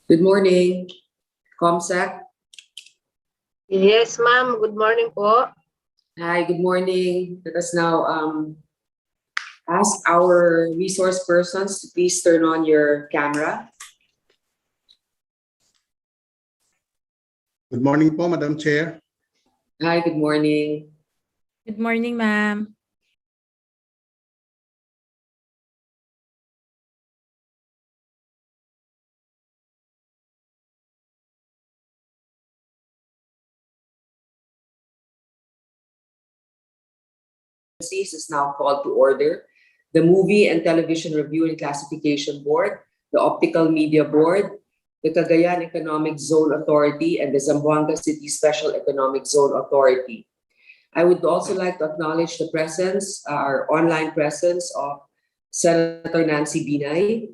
Good morning, Comsec. Yes, ma'am. Good morning po. Hi, good morning. Let us now ask our resource persons to please turn on your camera. Good morning po, Madam Chair. Hi, good morning. Good morning, ma'am. Is now called to order. The Movie and Television Review and Classification Board, the Optical Media Board, the Cagayan Economic Zone Authority, and the Zamboanga City Special Economic Zone Authority. I would also like to acknowledge the presence, our online presence of Senator Nancy Binay.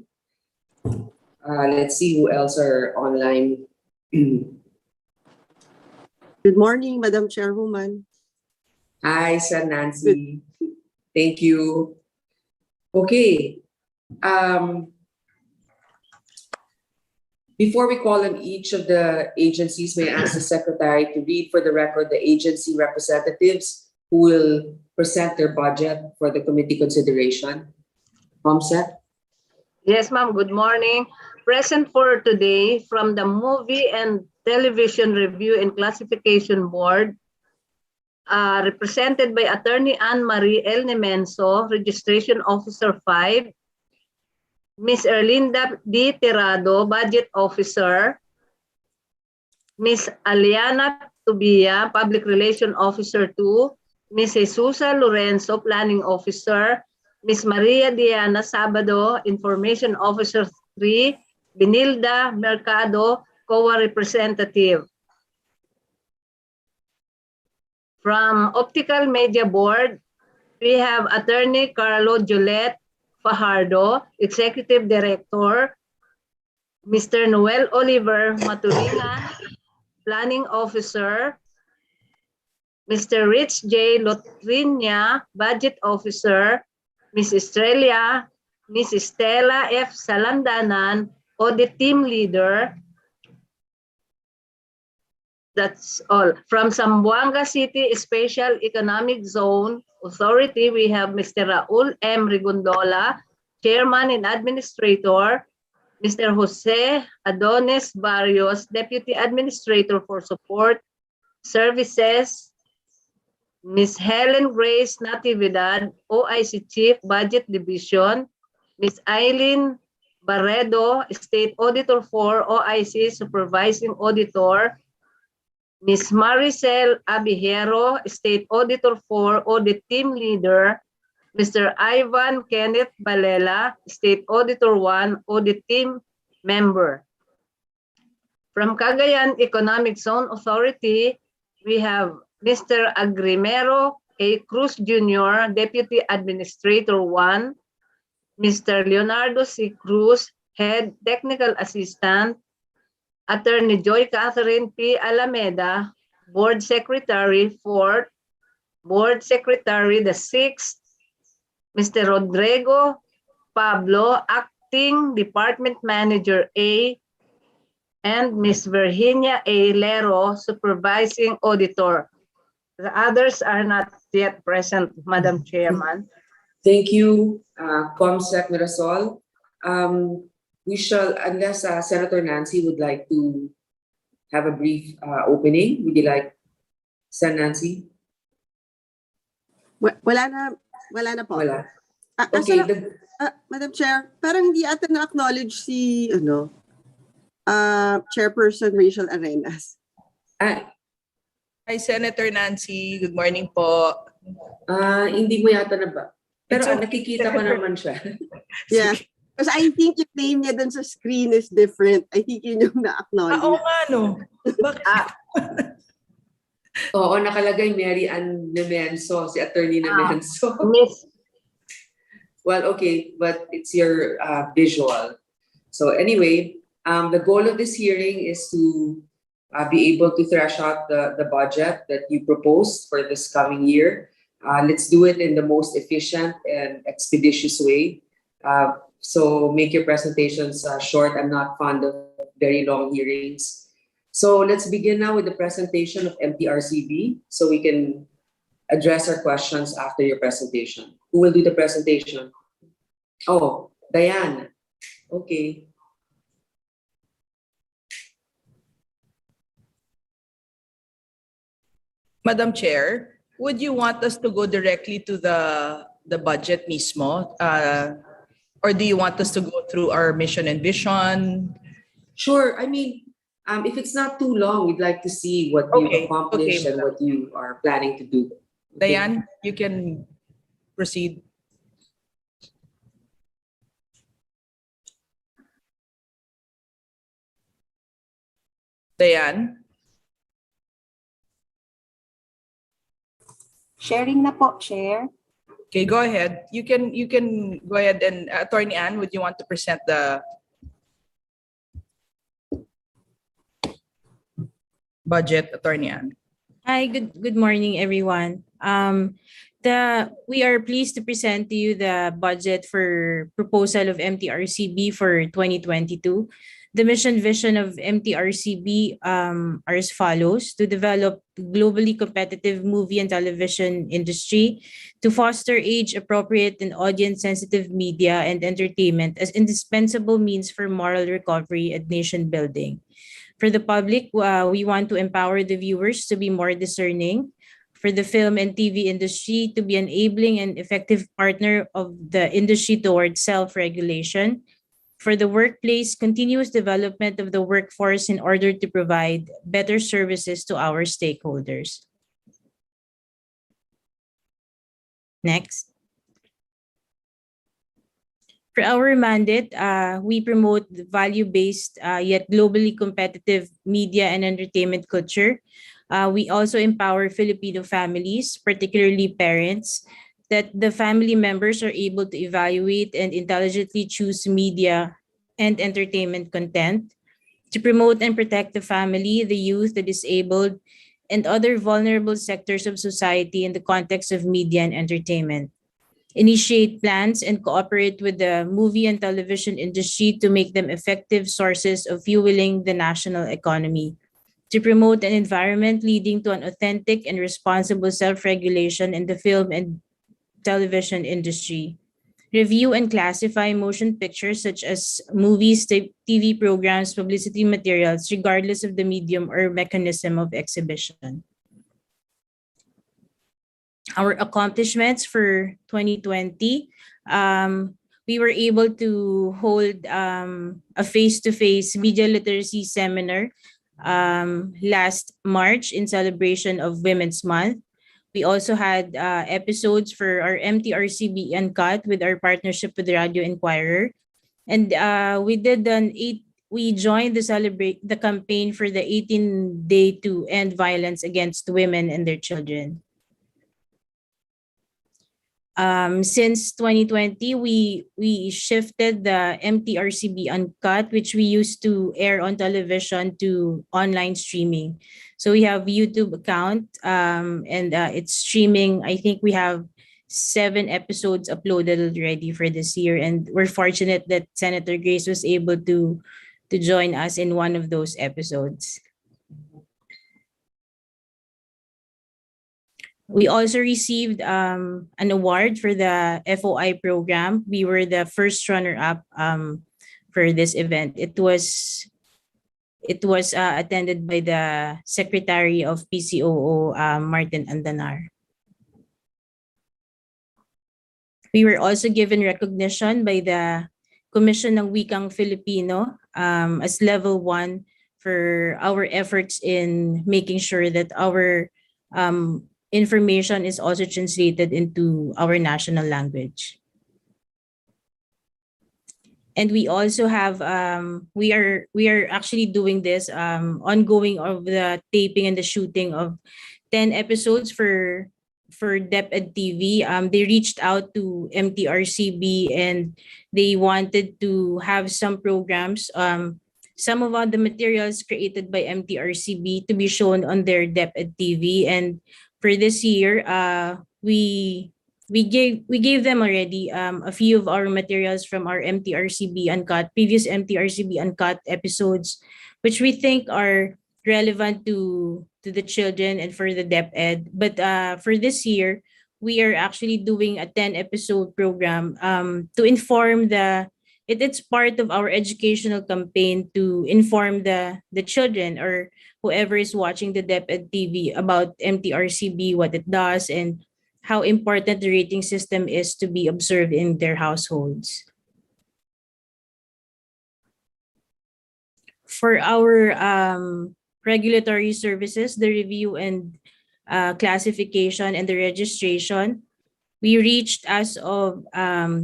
Let's see who else are online. Good morning, Madam Chairwoman. Hi, Sen Nancy. Thank you. Okay. Before we call on each of the agencies, may I ask the Secretary to read for the record the agency representatives who will present their budget for the committee consideration. Comsec? Yes, ma'am. Good morning. Present for today from the Movie and Television Review and Classification Board, represented by Attorney Anne Marie L. Nemenso, Registration Officer 5, Ms. Erlinda D. Tirado, Budget Officer, Ms. Aliana Tubia, Public Relation Officer 2, Ms. Jesusa Lorenzo, Planning Officer, Ms. Maria Diana Sabado, Information Officer 3, Benilda Mercado, COA Representative. From Optical Media Board, we have Attorney Carlo Jolette Fajardo, Executive Director, Mr. Noel Oliver Matulingan, Planning Officer, Mr. Rich J. Lotrinia, Budget Officer, Ms. Estrella, Ms. Stella F. Salandanan, Audit Team Leader. That's all. From Zamboanga City Special Economic Zone Authority, we have Mr. Raul M. Rigondola, Chairman and Administrator, Mr. Jose Adonis Barrios, Deputy Administrator for Support Services, Ms. Helen Grace Natividad, OIC Chief, Budget Division, Ms. Eileen Barredo, State Auditor for OIC Supervising Auditor, Ms. Maricel Abijero, State Auditor for Audit Team Leader, Mr. Ivan Kenneth Balela, State Auditor 1, Audit Team Member. From Cagayan Economic Zone Authority, we have Mr. Agrimero A. Cruz Jr., Deputy Administrator 1, Mr. Leonardo C. Cruz, Head Technical Assistant, Attorney Joy Catherine P. Alameda, Board Secretary 4th, Board Secretary the 6th, Mr. Rodrigo Pablo, Acting Department Manager A, and Ms. Virginia A. Lero, Supervising Auditor. The others are not yet present, Madam Chairman. Thank you, Comsec Mirasol. We shall, unless Senator Nancy would like to have a brief opening, would you like, Sen Nancy? Wala na po. Wala. Okay, Okay. Madam Chair, parang hindi ata na-acknowledge si Chairperson Rachel Arenas. Hi, Senator Nancy. Good morning po. Hindi mo yata na ba? Pero It's okay. nakikita ko naman siya. Yeah. Because I think yung name niya dun sa screen is different. I think yun yung na-acknowledge. Oo nga, no? Bakit? Oo, nakalagay Mary Ann Nemenso, si Attorney Nemenso. Miss, Well, okay, but it's your visual. So anyway, the goal of this hearing is to be able to thrash out the budget that you proposed for this coming year. Let's do it in the most efficient and expeditious way. So make your presentations short. I'm not fond of very long hearings. So let's begin now with the presentation of MTRCB so we can address our questions after your presentation. Who will do the presentation? Oh, Diane. Okay. Madam Chair, would you want us to go directly to the budget mismo? Or do you want us to go through our mission and vision? Sure. I mean, if it's not too long, we'd like to see what you Okay, accomplished okay, and what you are planning to do. Okay. Diane, you can proceed. Diane? Sharing na po, Chair. Okay, go ahead. You can go ahead, and Attorney Ann, would you want to present the budget, Attorney Ann? Hi, good morning, everyone. We are pleased to present to you the budget for proposal of MTRCB for 2022. The mission vision of MTRCB are as follows: to develop globally competitive movie and television industry, to foster age-appropriate and audience-sensitive media and entertainment as indispensable means for moral recovery and nation building. For the public, we want to empower the viewers to be more discerning. For the film and TV industry, to be enabling and effective partner of the industry towards self-regulation. For the workplace, continuous development of the workforce in order to provide better services to our stakeholders. Next. For our mandate, we promote the value-based yet globally competitive media and entertainment culture. We also empower Filipino families, particularly parents, that the family members are able to evaluate and intelligently choose media and entertainment content, to promote and protect the family, the youth, the disabled, and other vulnerable sectors of society in the context of media and entertainment. Initiate plans and cooperate with the movie and television industry to make them effective sources of fueling the national economy, to promote an environment leading to an authentic and responsible self-regulation in the film and television industry. Review and classify motion pictures such as movies, TV programs, publicity materials, regardless of the medium or mechanism of exhibition. Our accomplishments for 2020, we were able to hold a face-to-face media literacy seminar last March in celebration of Women's Month. We also had episodes for our MTRCB Uncut with our partnership with Radio Inquirer. And we joined the campaign for the 18-day to end violence against women and their children. Since 2020, we shifted the MTRCB Uncut, which we used to air on television, to online streaming. So we have YouTube account, and it's streaming. I think we have 7 episodes uploaded already for this year, and we're fortunate that Senator Grace was able to join us in one of those episodes. We also received an award for the FOI program. We were the first runner-up for this event. It was attended by the Secretary of PCOO, Martin Andanar. We were also given recognition by the Commission ng Wikang Filipino as level 1 for our efforts in making sure that our information is also translated into our national language. And we also have we are actually doing this ongoing of the taping and the shooting of 10 episodes for DepEd TV. They reached out to MTRCB and they wanted to have some programs, some of the materials created by MTRCB to be shown on their DepEd TV. And for this year, we we gave them already a few of our materials from our MTRCB Uncut, previous MTRCB Uncut episodes, which we think are relevant to the children and for the DepEd. But for this year, we are actually doing a 10-episode program to inform it's part of our educational campaign to inform the children or whoever is watching the DepEd TV about MTRCB, what it does, and how important the rating system is to be observed in their households. For our regulatory services, the review and classification and the registration, we reached as of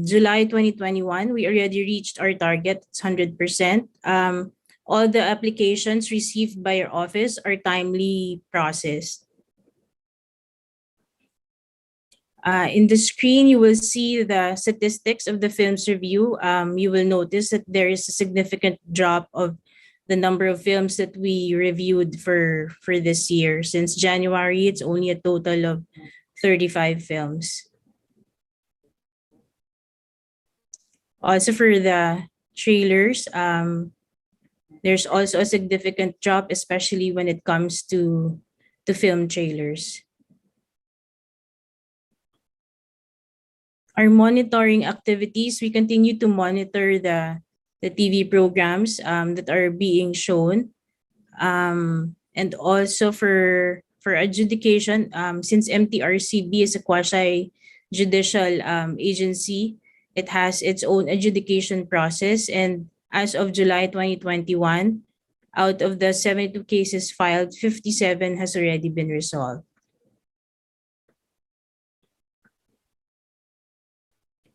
July 2021, we already reached our target, it's 100%. All the applications received by our office are timely processed. In the screen, you will see the statistics of the film's review. You will notice that there is a significant drop of the number of films that we reviewed for this year. Since January, it's only a total of 35 films. Also for the trailers, there's also a significant drop, especially when it comes to film trailers. Our monitoring activities, we continue to monitor the TV programs that are being shown. And also for adjudication, since MTRCB is a quasi-judicial agency, it has its own adjudication process. And as of July 2021, out of the 72 cases filed, 57 has already been resolved.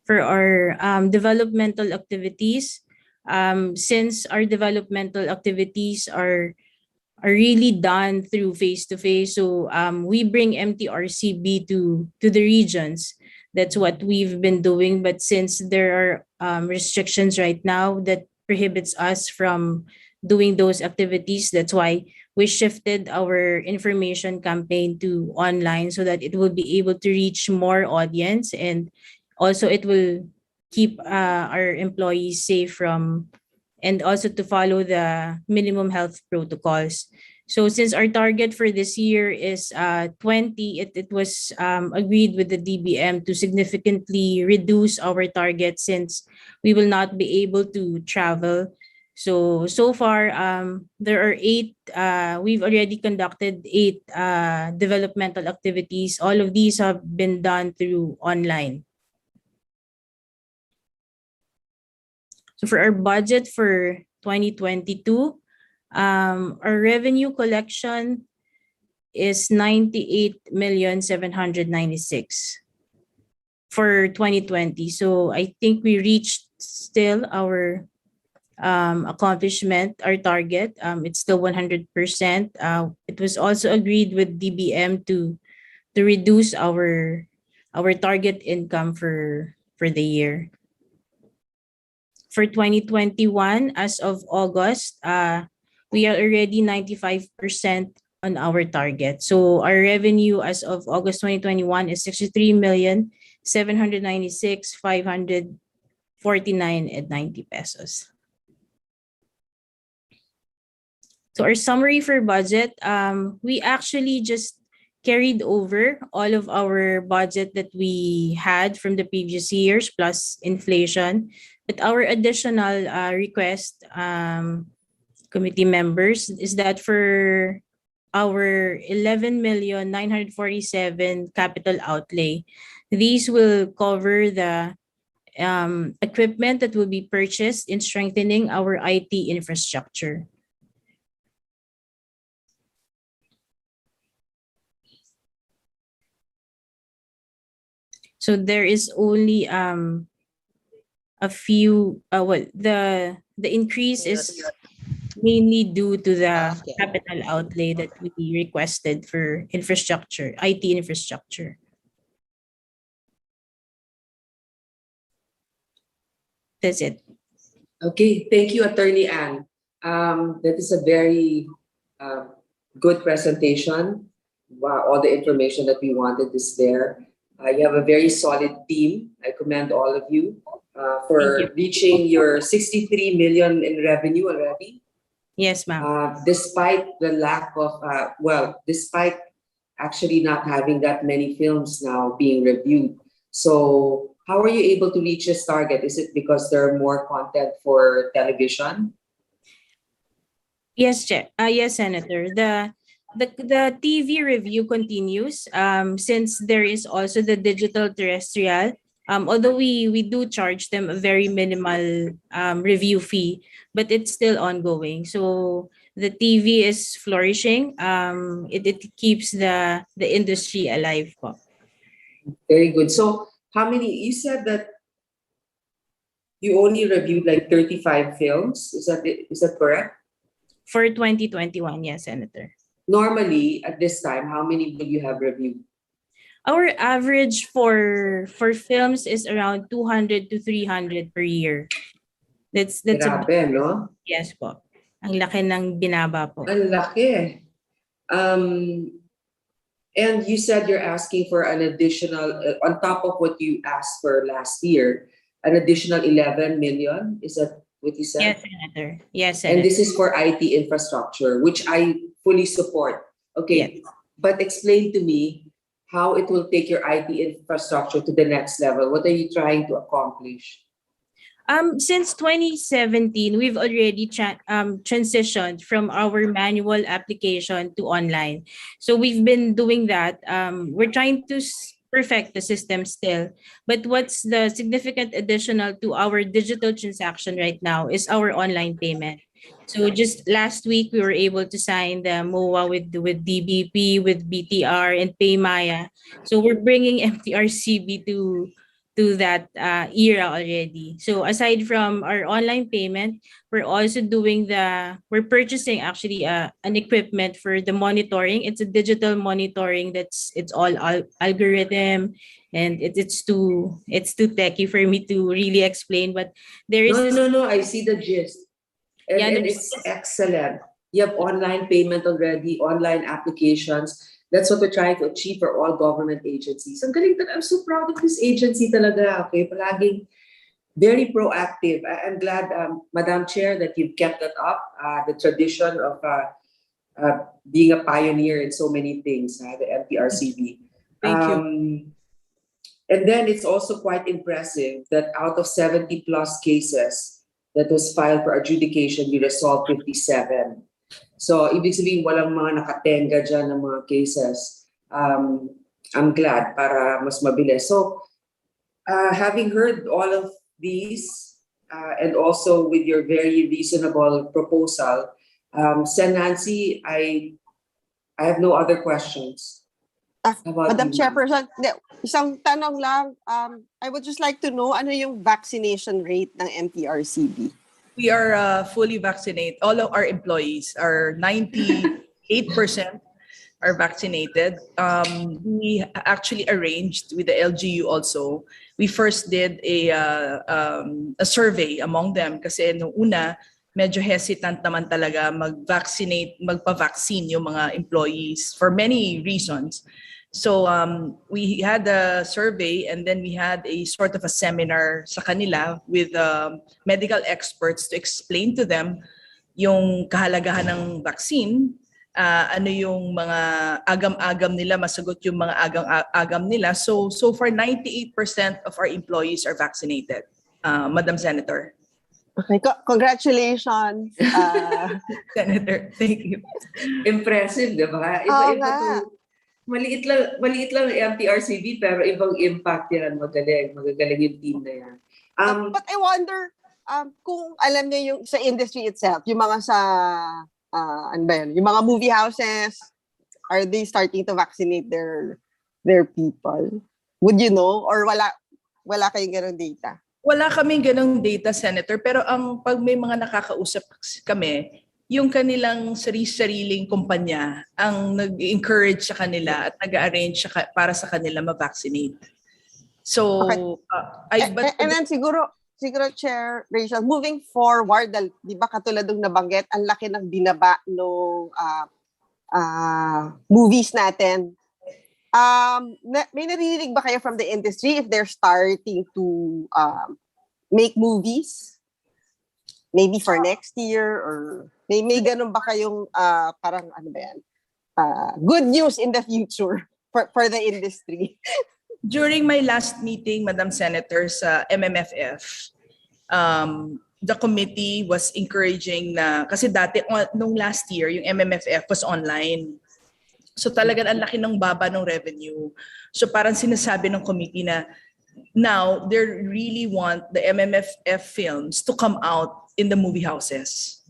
For our developmental activities, since our developmental activities are really done through face-to-face, so we bring MTRCB to the regions. That's what we've been doing. But since there are restrictions right now that prohibits us from doing those activities, that's why we shifted our information campaign to online so that it will be able to reach more audience, and also it will keep our employees safe from, and also to follow the minimum health protocols. So since our target for this year is 20, it was agreed with the DBM to significantly reduce our target since we will not be able to travel. So far, there are 8, we've already conducted 8 developmental activities. All of these have been done through online. So for our budget for 2022, our revenue collection is 98,796,000 for 2020. So I think we reached still our accomplishment, our target. It's still 100%. It was also agreed with DBM to reduce our target income for the year. For 2021, as of August, we are already 95% on our target. So our revenue as of August 2021 is 63,796,549.90 pesos. So our summary for budget, we actually just carried over all of our budget that we had from the previous years plus inflation. But our additional request, committee members, is that for our 11,947,000 capital outlay, these will cover the equipment that will be purchased in strengthening our IT infrastructure. So there is only a few, the increase is mainly due to the capital outlay that we requested for infrastructure, IT infrastructure. That's it. Okay, thank you, Attorney Ann. That is a very good presentation. Wow, all the information that we wanted is there. You have a very solid team. I commend all of you for Thank you. reaching your 63 million in revenue already. Yes, ma'am. Despite the lack of, despite actually not having that many films now being reviewed. So how are you able to reach this target? Is it because there are more content for television? Yes, yes, Senator. The TV review continues since there is also the digital terrestrial. Although we do charge them a very minimal review fee, but it's still ongoing. So the TV is flourishing. It keeps the industry alive po. Very good. So how many, you said that you only reviewed like 35 films. Is that correct? For 2021, yes, Senator. Normally at this time, how many will you have reviewed? Our average for films is around 200 to 300 per year. That's a Grabe, no? yes po. Ang laki ng binaba po. Ang laki. And you said you're asking for an additional, on top of what you asked for last year, an additional 11 million. Is that what you said? Yes, Senator. Yes, And Senator. this is for IT infrastructure, which I fully support. Okay, but explain to me how it will take your IT infrastructure to the next level. What are you trying to accomplish? Since 2017, we've already transitioned from our manual application to online. So we've been doing that. We're trying to perfect the system still. But what's the significant additional to our digital transaction right now is our online payment. So just last week, we were able to sign the MOA with DBP, with BTR, and Paymaya. So we're bringing MTRCB to that era already. So aside from our online payment, we're also we're purchasing actually an equipment for the monitoring. It's a digital monitoring it's all algorithm, and it's too techy for me to really explain. But there is No. I see the gist. And, Yeah, and there's it's excellent. You have online payment already, online applications. That's what we're trying to achieve for all government agencies. Ang galing talaga. I'm so proud of this agency talaga. Okay, palaging very proactive. I'm glad, Madam Chair, that you've kept that up. The tradition of being a pioneer in so many things, the MTRCB. Thank you. And then it's also quite impressive that out of 70 plus cases that was filed for adjudication, we resolved 57. So, ibig sabihin, walang mga nakatenga dyan ng mga cases. I'm glad para mas mabilis. So, having heard all of these, and also with your very reasonable proposal, Sen. Nancy, I have no other questions. How about Madam you, ma'am? Chairperson, isang tanong lang. I would just like to know ano yung vaccination rate ng MTRCB? We are fully vaccinated. All of our employees are 98% are vaccinated. We actually arranged with the LGU also. We first did a survey among them kasi nung una, medyo hesitant naman talaga magpa-vaccine yung mga employees for many reasons. So we had a survey, and then we had a sort of a seminar sa kanila with medical experts to explain to them yung kahalagahan ng vaccine, ano yung mga agam-agam nila, masagot yung mga agam nila. So far 98% of our employees are vaccinated, Madam Senator. Okay, congratulations. Senator, thank you. Impressive, di ba? Iba-iba to. Maliit lang ang MTRCB, pero ibang impact yan. Magagaling yung team na yan. But I wonder kung alam niyo yung sa industry itself, yung mga sa ano ba yun? Yung mga movie houses, are they starting to vaccinate their people? Would you know, or wala kayong ganung data? Wala kaming ganung data, Senator, pero pag may mga nakakausap kami, yung kanilang sariling kumpanya ang nag-encourage sa kanila at nag-arrange para sa kanila ma-vaccinate. So, okay. And then siguro Chair Rachel, moving forward, di ba katulad ng nabanggit, ang laki ng binaba no movies natin. May naririnig ba kayo from the industry if they're starting to make movies? Maybe for next year, or may ganun ba kayong parang ano ba yan? Good news in the future for the industry? During my last meeting, Madam Senator, sa MMFF, the committee was encouraging na, kasi dati, nung last year, yung MMFF was online. So talagang ang laki ng baba ng revenue. So parang sinasabi ng committee na now they really want the MMFF films to come out in the movie houses.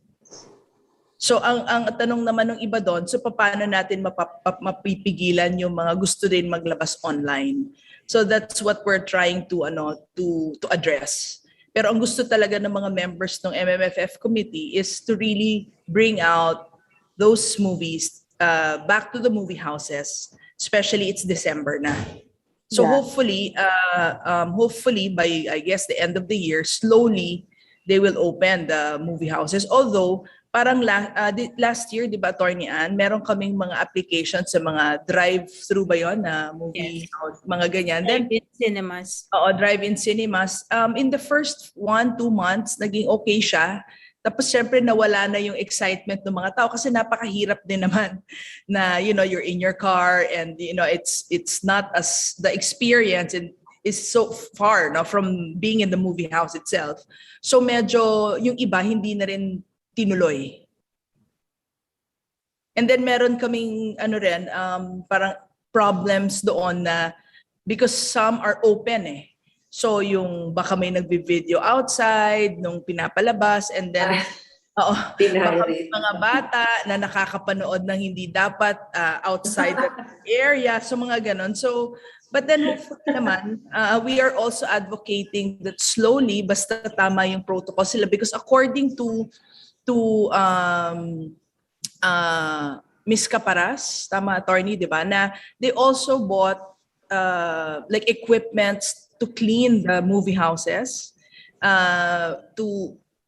So ang tanong naman ng iba doon, so paano natin mapipigilan yung mga gusto din maglabas online? So that's what we're trying to address. Pero ang gusto talaga ng mga members ng MMFF committee is to really bring out those movies back to the movie houses, especially it's December na. So hopefully by, I guess, the end of the year, slowly they will open the movie houses. Although parang last year, di ba, Attorney Ann, meron kaming mga applications sa mga drive-through ba yun na movie house, mga ganyan. Then Drive-in cinemas. Drive-in cinemas. In the first 1-2 months, naging okay siya. Tapos syempre nawala na yung excitement ng mga tao kasi napakahirap din naman na you're in your car and it's not as the experience is so far from being in the movie house itself. So medyo yung iba hindi na rin tinuloy. And then meron kaming parang problems doon na because some are open eh. So yung baka may nagbi-video outside nung pinapalabas and then baka may mga bata na nakakapanood ng hindi dapat outside the area, so mga ganon. So but then hopefully naman we are also advocating that slowly basta tama yung protocol sila, because according to Ms. Caparas, tama, attorney, di ba, na they also bought like equipments to clean the movie houses.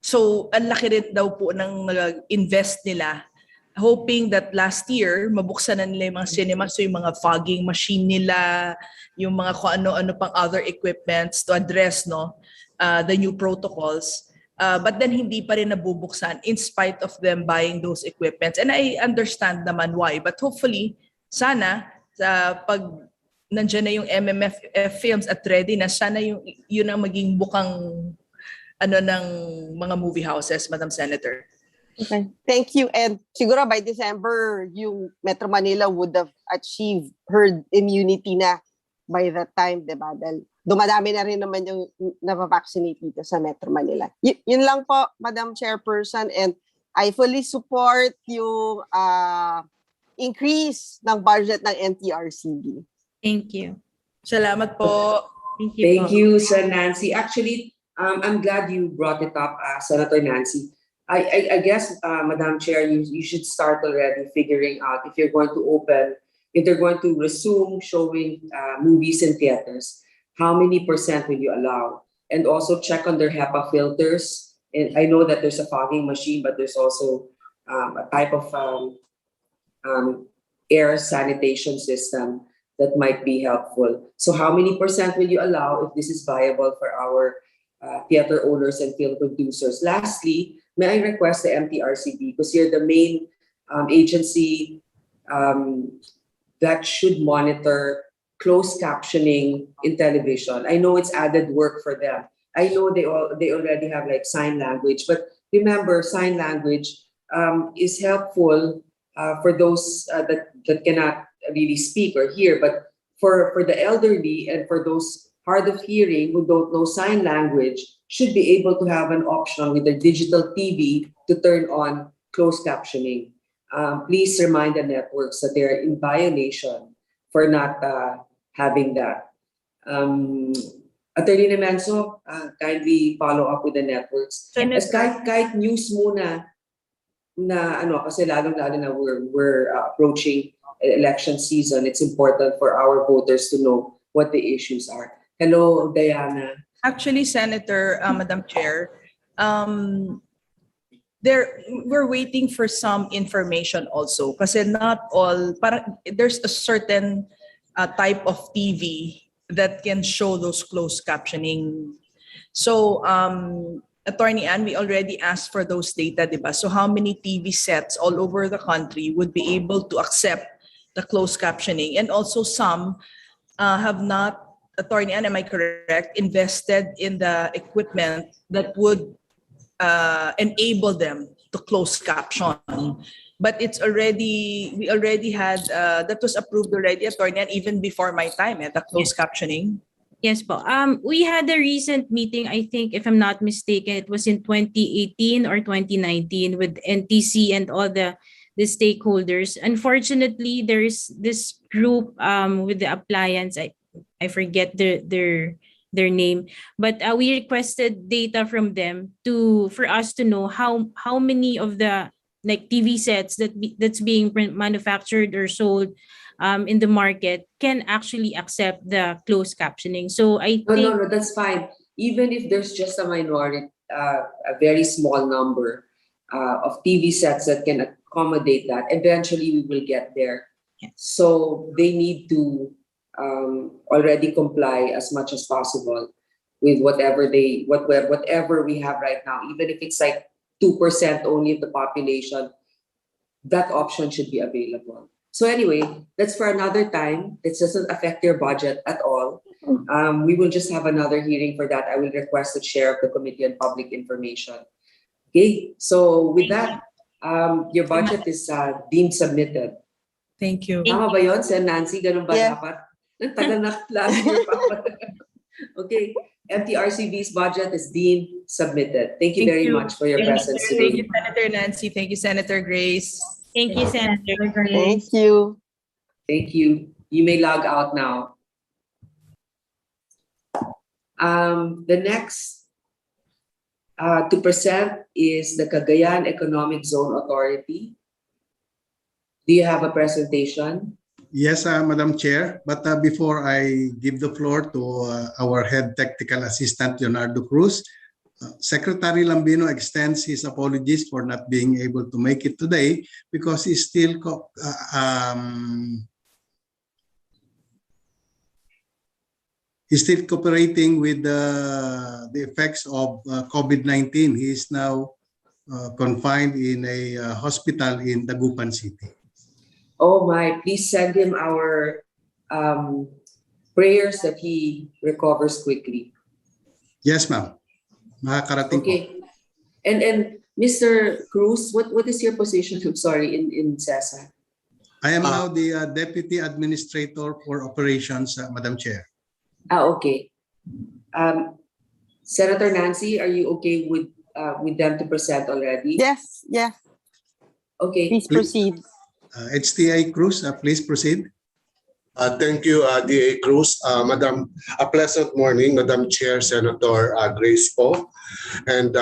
So ang laki rin daw po ng invest nila, hoping that last year mabuksan na nila yung mga cinemas, so yung mga fogging machine nila, yung mga kung ano-ano pang other equipments to address the new protocols. But then hindi pa rin nabubuksan in spite of them buying those equipments. And I understand naman why. But hopefully, sana pag nandiyan na yung MMFF films at ready na, sana yun ang maging bukang ng mga movie houses, Madam Senator. Okay. Thank you. And siguro by December, yung Metro Manila would have achieved herd immunity na by that time, diba? Dahil dumadami na rin naman yung navavaccinate dito sa Metro Manila. Yun lang po, Madam Chairperson, and I fully support yung increase ng budget ng MTRCB. Thank you. Salamat po. Thank you, Sir Nancy. Actually, I'm glad you brought it up, Senator Nancy. I guess, Madam Chair, you should start already figuring out if you're going to open, if they're going to resume showing movies in theaters, how many % will you allow? And also check on their HEPA filters. And I know that there's a fogging machine, but there's also a type of air sanitation system that might be helpful. So how many % will you allow if this is viable for our theater owners and film producers? Lastly, may I request the MTRCB, because you're the main agency that should monitor closed captioning in television. I know it's added work for them. I know they already have like sign language, but remember, sign language is helpful for those that cannot really speak or hear, but for the elderly and for those hard of hearing who don't know sign language, should be able to have an option with their digital TV to turn on closed captioning. Please remind the networks that they are in violation for not having that. Attorney Nemenso, kindly follow up with the networks. As kahit news muna na kasi lalong-lalo na we're approaching election season, it's important for our voters to know what the issues are. Hello, Diana. Actually, Senator, Madam Chair, we're waiting for some information also, kasi not all, there's a certain type of TV that can show those closed captioning. So, Attorney Ann, we already asked for those data, diba? So how many TV sets all over the country would be able to accept the closed captioning? And also some have not, Attorney Ann, am I correct, invested in the equipment that would enable them to close caption. But we already had, that was approved already, Attorney, and even before my time, the closed captioning. Yes po. We had a recent meeting, I think, if I'm not mistaken, it was in 2018 or 2019 with NTC and all the stakeholders. Unfortunately, there is this group with the appliance. I forget their name, but we requested data from them for us to know how many of the like TV sets that's being manufactured or sold in the market can actually accept the closed captioning. So I think No, that's fine. Even if there's just a minority, a very small number of TV sets that can accommodate that, eventually we will get there. Yes. So they need to already comply as much as possible with whatever we have right now, even if it's like 2% only of the population, that option should be available. So anyway, that's for another time. It doesn't affect your budget at all. We will just have another hearing for that. I will request the chair of the Committee on Public Information. Okay, so with that, your budget is deemed submitted. Thank you. Tama ba yun, Sen Nancy? Ganun ba Yeah. dapat? Tagal na last year pa. Okay, MTRCB's budget is deemed submitted. Thank you very much for your presence Thank today. you, Senator Nancy. Thank you, Senator Grace. thank you, Senator. Thank you. Thank you. You may log out now. The next to present is the Cagayan Economic Zone Authority. Do you have a presentation? Yes, Madam Chair. But before I give the floor to our head technical assistant, Leonardo Cruz, Secretary Lambino extends his apologies for not being able to make it today because he's still cooperating with the effects of COVID-19. He is now confined in a hospital in Dagupan City. Oh my, please send him our prayers that he recovers quickly. Yes, ma'am. Makakarating po. Okay. And Mr. Cruz, what is your position? I'm sorry, in CESA? I am now the Deputy Administrator for Operations, Madam Chair. Okay. Senator Nancy, are you okay with them to present already? Yes, yeah. Okay. Please proceed. HTI Cruz, please proceed. Thank you, DA Cruz. Madam, a pleasant morning, Madam Chair, Senator Grace Po, and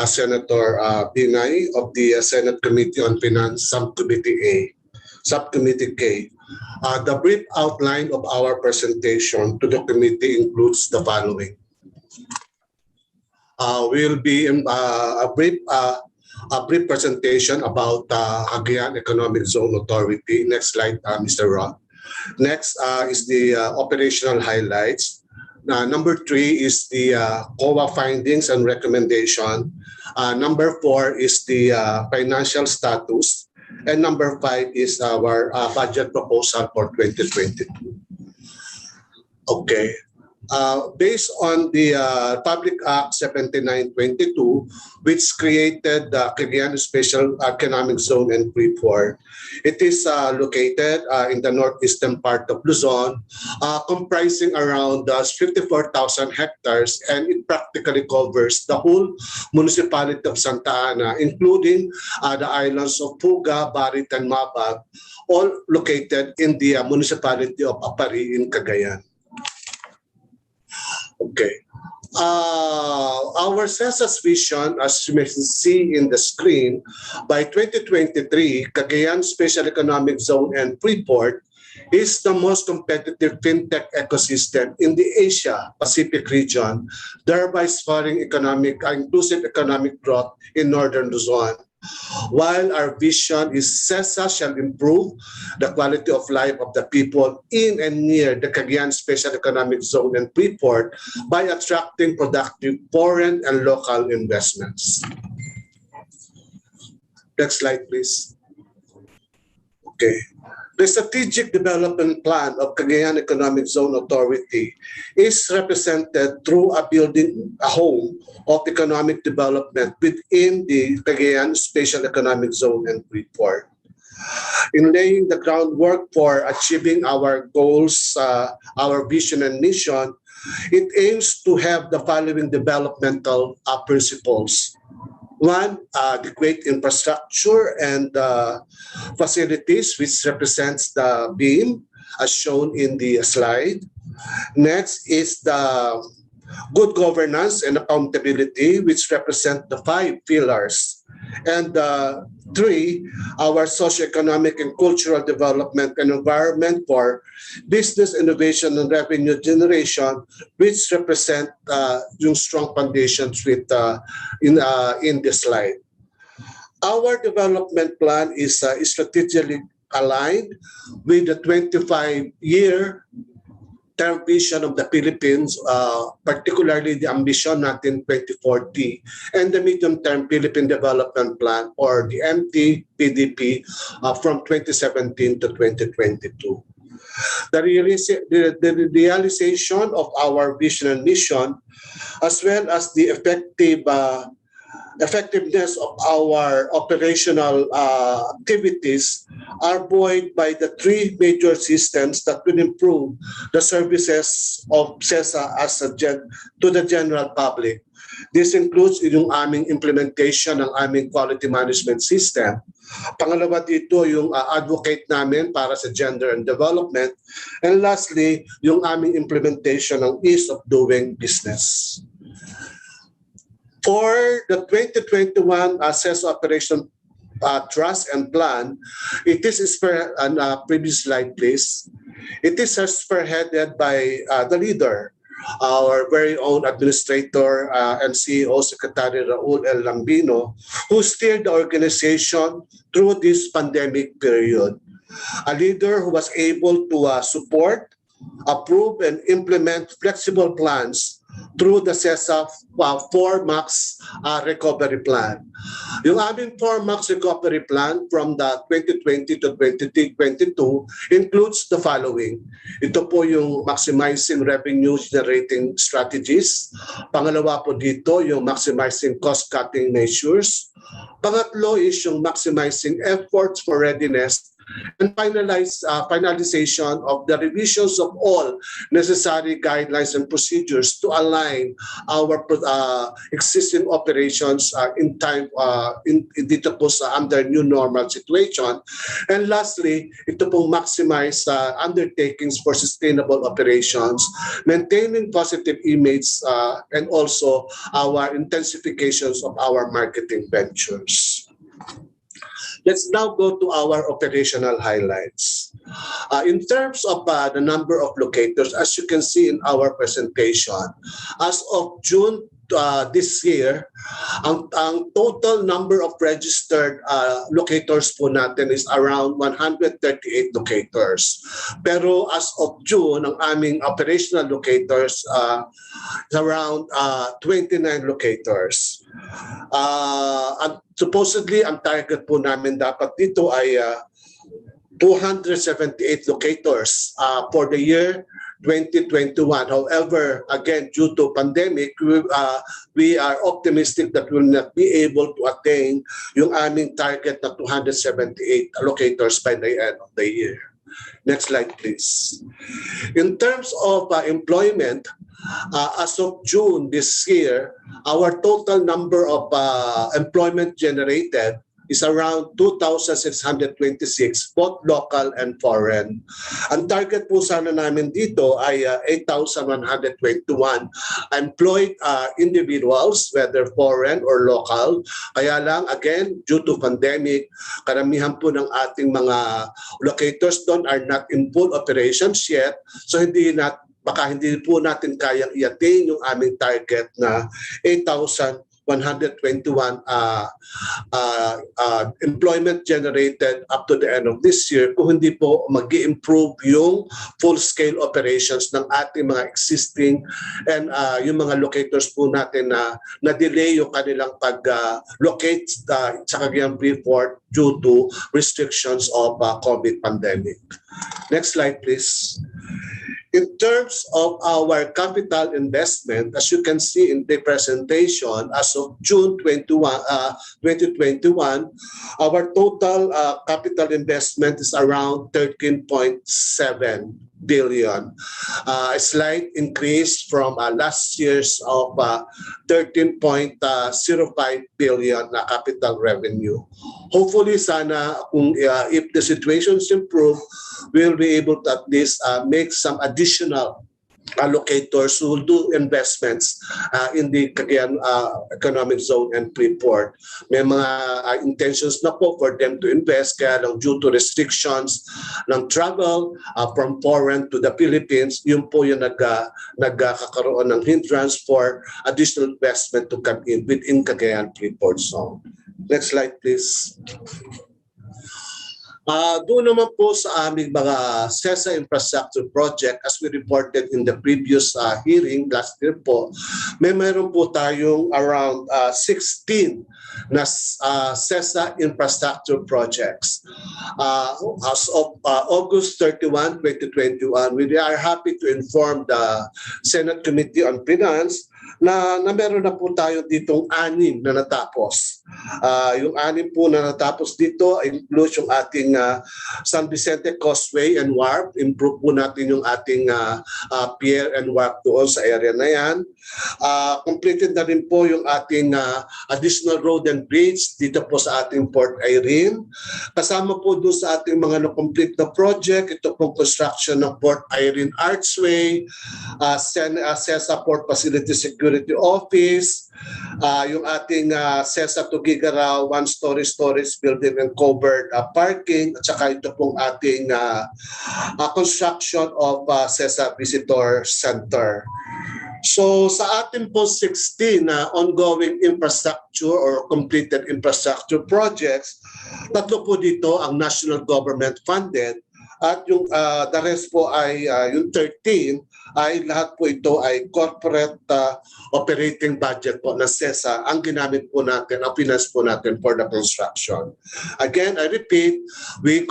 Senator Binay of the Senate Committee on Finance, Subcommittee K. The brief outline of our presentation to the committee includes the following. Will be a brief presentation about Cagayan Economic Zone Authority. Next slide, Mr. Roth. Next is the operational highlights. Number 3 is the COA findings and recommendation. Number 4 is the financial status. And number 5 is our budget proposal for 2022. Okay. Based on the Public Act 7922, which created the Cagayan Special Economic Zone and Freeport, it is located in the northeastern part of Luzon, comprising around 54,000 hectares, and it practically covers the whole municipality of Santa Ana, including the islands of Puga, Barit, and Mabag, all located in the municipality of Apari in Cagayan. Okay. Our CESA's vision, as you may see in the screen, by 2023, Cagayan Special Economic Zone and Freeport is the most competitive fintech ecosystem in the Asia-Pacific region, thereby spurring inclusive economic growth in Northern Luzon. While our vision is CESA shall improve the quality of life of the people in and near the Cagayan Special Economic Zone and Freeport by attracting productive foreign and local investments. Next slide, please. Okay. The Strategic Development Plan of Cagayan Economic Zone Authority is represented through building a home of economic development within the Cagayan Special Economic Zone and Freeport. In laying the groundwork for achieving our goals, our vision and mission, it aims to have the following developmental principles. One, adequate infrastructure and facilities, which represents the beam as shown in the slide. Next is the good governance and accountability, which represent the 5 pillars. And 3, our socioeconomic and cultural development and environment for business innovation and revenue generation, which represent yung strong foundations with in this slide. Our development plan is strategically aligned with the 25-year term vision of the Philippines, particularly the ambition natin 2040 and the medium-term Philippine Development Plan or the MTPDP from 2017 to 2022. The realization of our vision and mission, as well as the effectiveness of our operational activities are buoyed by the 3 major systems that will improve the services of CESA to the general public. This includes yung aming implementation ng aming quality management system. Pangalawa dito yung advocate namin para sa gender and development. And lastly, yung aming implementation ng ease of doing business. For the 2021 CESA Operation Trust and Plan, it is previous slide, please. It is spearheaded by the leader, our very own administrator and CEO, Secretary Raul L. Lambino, who steered the organization through this pandemic period. A leader who was able to support, approve, and implement flexible plans through the CESA 4MAX recovery plan. Yung aming 4MAX recovery plan from the 2020 to 2022 includes the following. Ito po yung maximizing revenue generating strategies. Pangalawa po dito yung maximizing cost-cutting measures. Pangatlo is yung maximizing efforts for readiness and finalization of the revisions of all necessary guidelines and procedures to align our existing operations in time dito po sa under new normal situation. And lastly, ito pong maximize undertakings for sustainable operations, maintaining positive image and also our intensifications of our marketing ventures. Let's now go to our operational highlights. In terms of the number of locators, as you can see in our presentation, as of June this year, ang total number of registered locators po natin is around 138 locators. Pero as of June, ang aming operational locators is around 29 locators. And supposedly, ang target po namin dapat dito ay 278 locators for the year 2021. However, again, due to pandemic, we are optimistic that we will not be able to attain yung aming target na 278 locators by the end of the year. Next slide, please. In terms of employment, as of June this year, our total number of employment generated is around 2,626, both local and foreign. Ang target po sana namin dito ay 8,121 employed individuals, whether foreign or local. Kaya lang, again, due to pandemic, karamihan po ng ating mga locators doon are not in full operations yet. So baka hindi po natin kayang i-attain yung aming target na 8,121 121 employment generated up to the end of this year kung hindi po mag-i-improve yung full-scale operations ng ating mga existing and yung mga locators po natin na na-delay yung kanilang pag-locate sa Cagayan Freeport due to restrictions of COVID pandemic. Next slide, please. In terms of our capital investment, as you can see in the presentation, as of June 2021, our total capital investment is around 13.7 billion. A slight increase from last year's of 13.05 billion na capital revenue. Hopefully, sana kung if the situations improve, we'll be able to at least make some additional allocators who will do investments in the Cagayan Economic Zone and Freeport. May mga intentions na po for them to invest, kaya lang due to restrictions ng travel from foreign to the Philippines, yun po yung nagkakaroon ng hindrance for additional investment to come in within Cagayan Freeport Zone. Next slide, please. Doon naman po sa aming mga CESA infrastructure project, as we reported in the previous hearing last year po, mayroon po tayong around 16 na CESA infrastructure projects. As of August 31, 2021, we are happy to inform the Senate Committee on Finance na meron na po tayo ditong 6 na natapos. Yung 6 po na natapos dito includes yung ating San Vicente Causeway and Wharf. Improve po natin yung ating pier and wharf doon sa area na yan. Completed na rin po yung ating additional road and bridge dito po sa ating Port Irene. Kasama po doon sa ating mga na-complete na project, ito pong construction ng Port Irene Archway, CESA Port Facility Security Office, yung ating CESA to Gigara one-story storage building and covered parking, at saka ito pong ating construction of CESA Visitor Center. So sa ating po 16 na ongoing infrastructure or completed infrastructure projects, 3 po dito ang national government funded at yung the rest po ay yung 13 ay lahat po ito ay corporate operating budget po na CESA ang ginamit po natin, ang finance po natin for the construction. Again, I repeat, we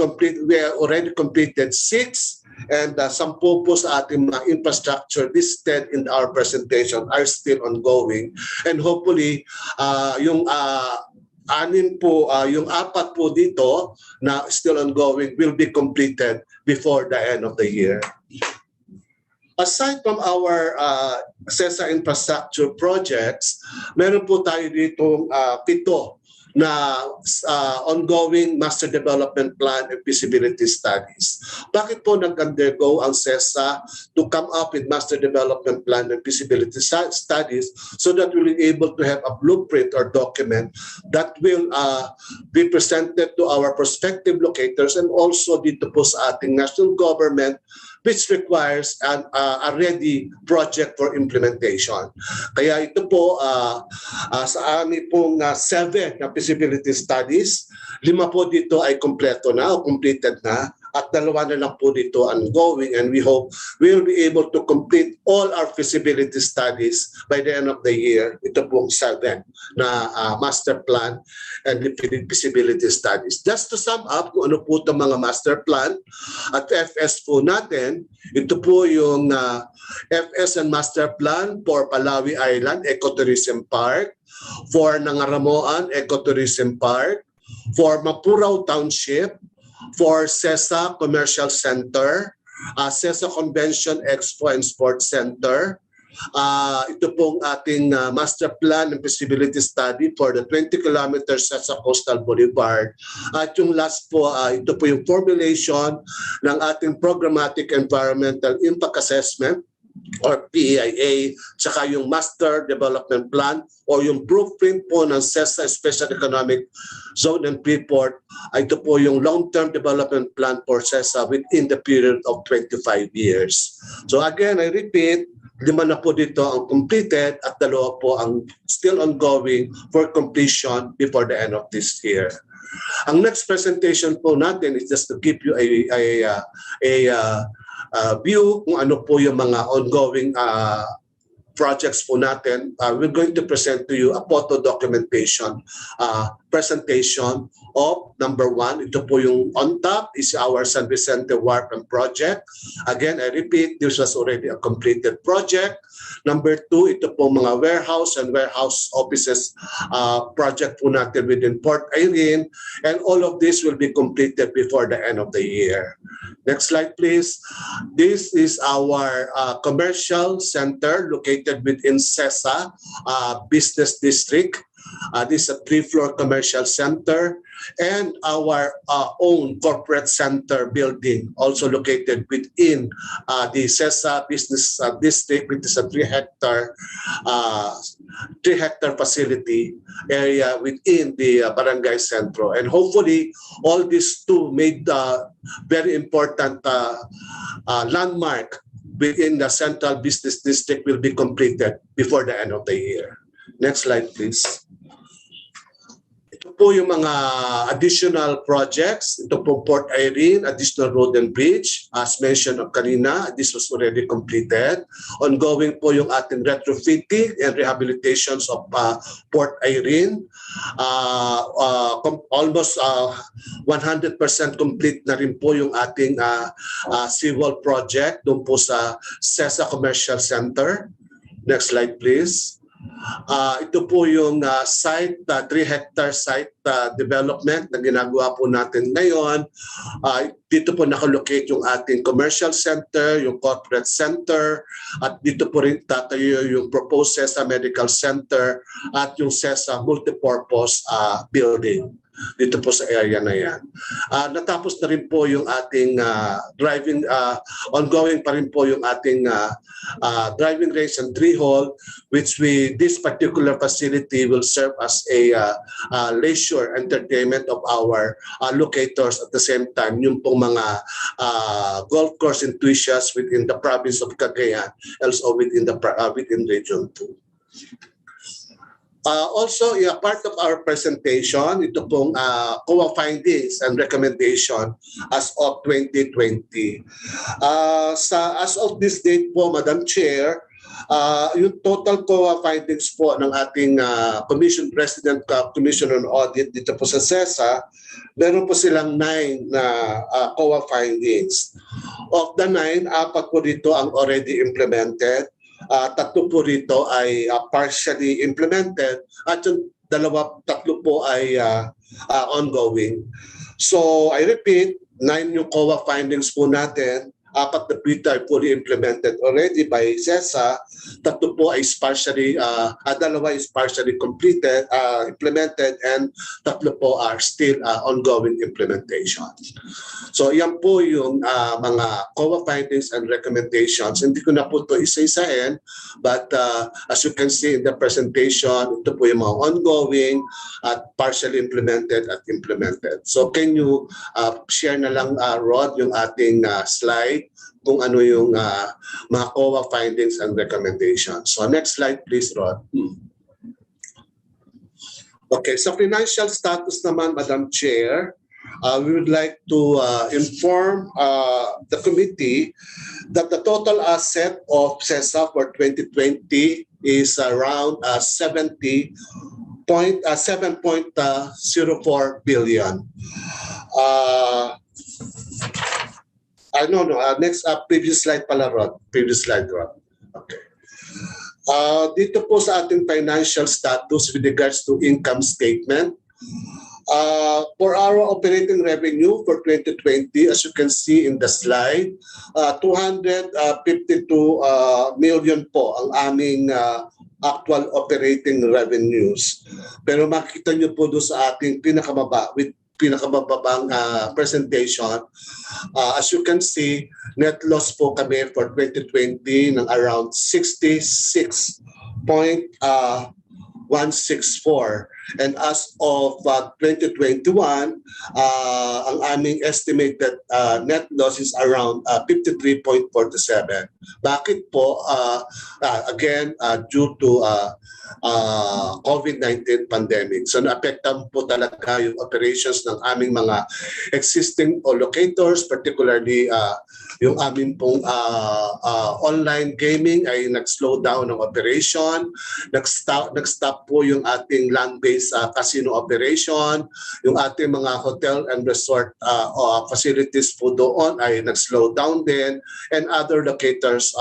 already completed 6 and 10 po sa ating mga infrastructure listed in our presentation are still ongoing, and hopefully yung 6 po, yung 4 po dito na still ongoing will be completed before the end of the year. Aside from our CESA infrastructure projects, meron po tayo ditong 7 na ongoing Master Development Plan and Feasibility Studies. Bakit po nag-undergo ang CESA to come up with Master Development Plan and Feasibility Studies so that we'll be able to have a blueprint or document that will be presented to our prospective locators and also dito po sa ating national government, which requires a ready project for implementation. Kaya ito po sa amin pong 7 na feasibility studies, 5 po dito ay kompleto na o completed na at 2 na lang po dito ongoing, and we hope we'll be able to complete all our feasibility studies by the end of the year. Ito pong 7 na master plan and feasibility studies. Just to sum up kung ano po itong mga master plan at FS po natin, ito po yung FS and master plan for Palawi Island Ecotourism Park, for Nangaramoan Ecotourism Park, for Mapurao Township, for CESA Commercial Center, CESA Convention Expo and Sports Center. Ito pong ating master plan and feasibility study for the 20 kilometers CESA Coastal Boulevard. At yung last po, ito po yung formulation ng ating Programmatic Environmental Impact Assessment or PEIA, tsaka yung Master Development Plan o yung blueprint po ng CESA Special Economic Zone and Freeport. Ito po yung long-term development plan for CESA within the period of 25 years. So again, I repeat, 5 na po dito ang completed at 2 po ang still ongoing for completion before the end of this year. Ang next presentation po natin is just to give you a view kung ano po yung mga ongoing projects po natin. We're going to present to you a photo documentation presentation of number 1. Ito po yung on top is our San Vicente Wharf and Project. Again, I repeat, this was already a completed project. Number 2, ito po mga warehouse and warehouse offices project po natin within Port Irene. And all of this will be completed before the end of the year. Next slide, please. This is our commercial center located within CESA Business District. This is a 3-floor commercial center, and our own corporate center building also located within the CESA Business District, which is a 3-hectare facility area within the Barangay Centro. And hopefully, all these two made very important landmark within the Central Business District will be completed before the end of the year. Next slide, please. Ito po yung mga additional projects. Ito po Port Irene, additional road and bridge. As mentioned kanina, this was already completed. Ongoing po yung ating retrofitting and rehabilitations of Port Irene. Almost 100% complete na rin po yung ating seawall project doon po sa CESA Commercial Center. Next slide, please. Ito po yung site, 3-hectare site development na ginagawa po natin ngayon. Dito po nakalocate yung ating commercial center, yung corporate center, at dito po rin tatayo yung proposed CESA Medical Center at yung CESA Multipurpose Building. Dito po sa area na yan. Natapos na rin po yung ating ongoing pa rin po yung ating driving range and tree hall, which this particular facility will serve as a leisure entertainment of our locators. At the same time, yung pong mga golf course enthusiasts within the province of Cagayan, also within Region 2. Also, part of our presentation, ito pong COA findings and recommendation as of 2020. As of this date po, Madam Chair, yung total COA findings po ng ating Commission President Commission on Audit dito po sa CESA, meron po silang 9 na COA findings. Of the 9, 4 po dito ang already implemented. 3 po rito ay partially implemented at yung 3 po ay ongoing. So I repeat, 9 yung COA findings po natin, 4 na po ay fully implemented already by CESA, 3 po ay partially, 2 is partially completed, implemented, and 3 po are still ongoing implementation. So yan po yung mga COA findings and recommendations. Hindi ko na po ito isa-isahin, but as you can see in the presentation, ito po yung mga ongoing at partially implemented at implemented. So can you share na lang, Rod, yung ating slide kung ano yung mga COA findings and recommendations. So next slide please, Rod. Okay, so financial status naman, Madam Chair, we would like to inform the committee that the total asset of CESA for 2020 is around 7.04 billion. Next, previous slide pala, Rod. Previous slide, Rod. Okay. Dito po sa ating financial status with regards to income statement, for our operating revenue for 2020, as you can see in the slide, 252 million po ang aming actual operating revenues. Pero makikita nyo po doon sa ating pinakamababang presentation. As you can see, net loss po kami for 2020 ng around 66.164. And as of 2021, ang aming estimated net loss is around 53.47. Bakit po? Again, due to COVID-19 pandemic. So naapektan po talaga yung operations ng aming mga existing locators, particularly yung aming pong online gaming ay nag-slow down ng operation, nag-stop po yung ating land-based casino operation, yung ating mga hotel and resort facilities po doon ay nag-slow down din, and other locators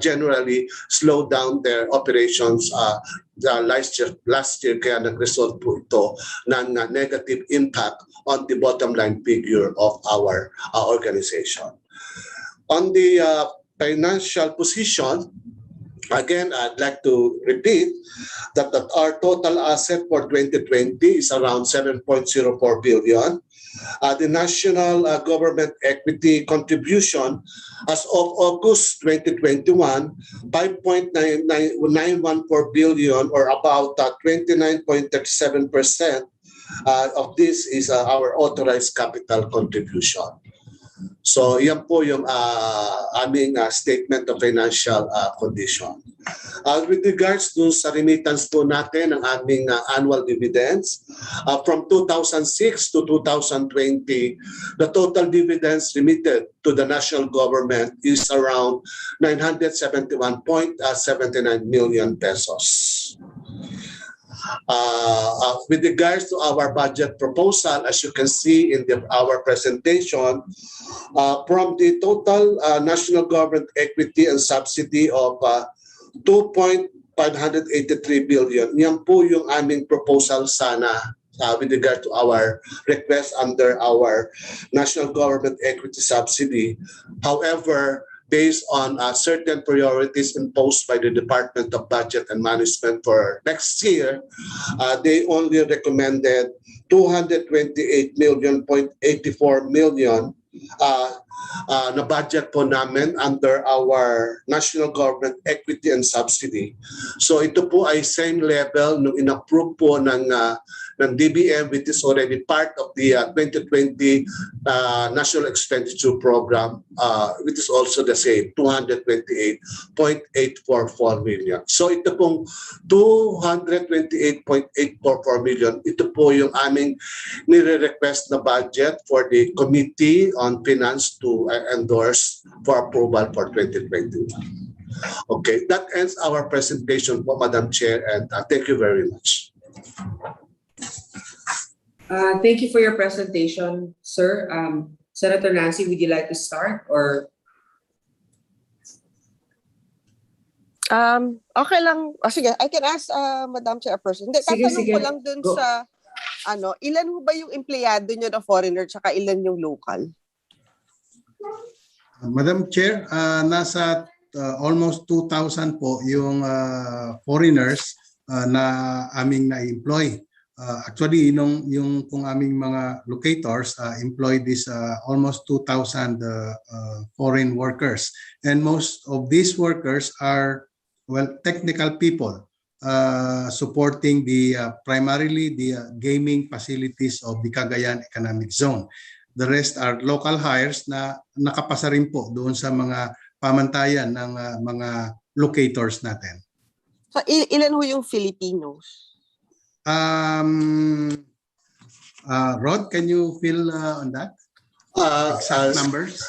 generally slow down their operations last year, kaya nag-result po ito ng negative impact on the bottom line figure of our organization. On the financial position, again, I'd like to repeat that our total asset for 2020 is around 7.04 billion. The national government equity contribution as of August 2021, 5.914 billion, or about 29.37% of this is our authorized capital contribution. So yan po yung aming statement of financial condition. With regards to sa remittance po natin ng aming annual dividends, from 2006 to 2020, the total dividends remitted to the national government is around 971.79 million pesos. With regards to our budget proposal, as you can see in our presentation, from the total national government equity and subsidy of 2.583 billion, yan po yung aming proposal sana with regard to our request under our national government equity subsidy. However, based on certain priorities imposed by the Department of Budget and Management for next year, they only recommended 228.84 million na budget po namin under our national government equity and subsidy. So ito po ay same level nung in-approve po ng DBM, which is already part of the 2020 National Expenditure Program, which is also the same, 228.844 million. So ito pong 228.844 million, ito po yung aming nire-request na budget for the Committee on Finance to endorse for approval for 2021. Okay, that ends our presentation po, Madam Chair, and thank you very much. Thank you for your presentation, sir. Senator Nancy, would you like to start, or? Okay lang. Sige, I can ask Madam Chairperson. Hindi, Sige, tatanong sige. ko lang dun Go. sa ilan ho ba yung empleyado nyo na foreigner tsaka ilan yung local? Madam Chair, nasa almost 2,000 po yung foreigners na aming na-employ. Actually, yung kung aming mga locators employed is almost 2,000 foreign workers. And most of these workers are, well, technical people supporting primarily the gaming facilities of the Cagayan Economic Zone. The rest are local hires na nakapasa rin po doon sa mga pamantayan ng mga locators natin. So, ilan ho yung Filipinos? Rod, can you fill on that? Exact numbers?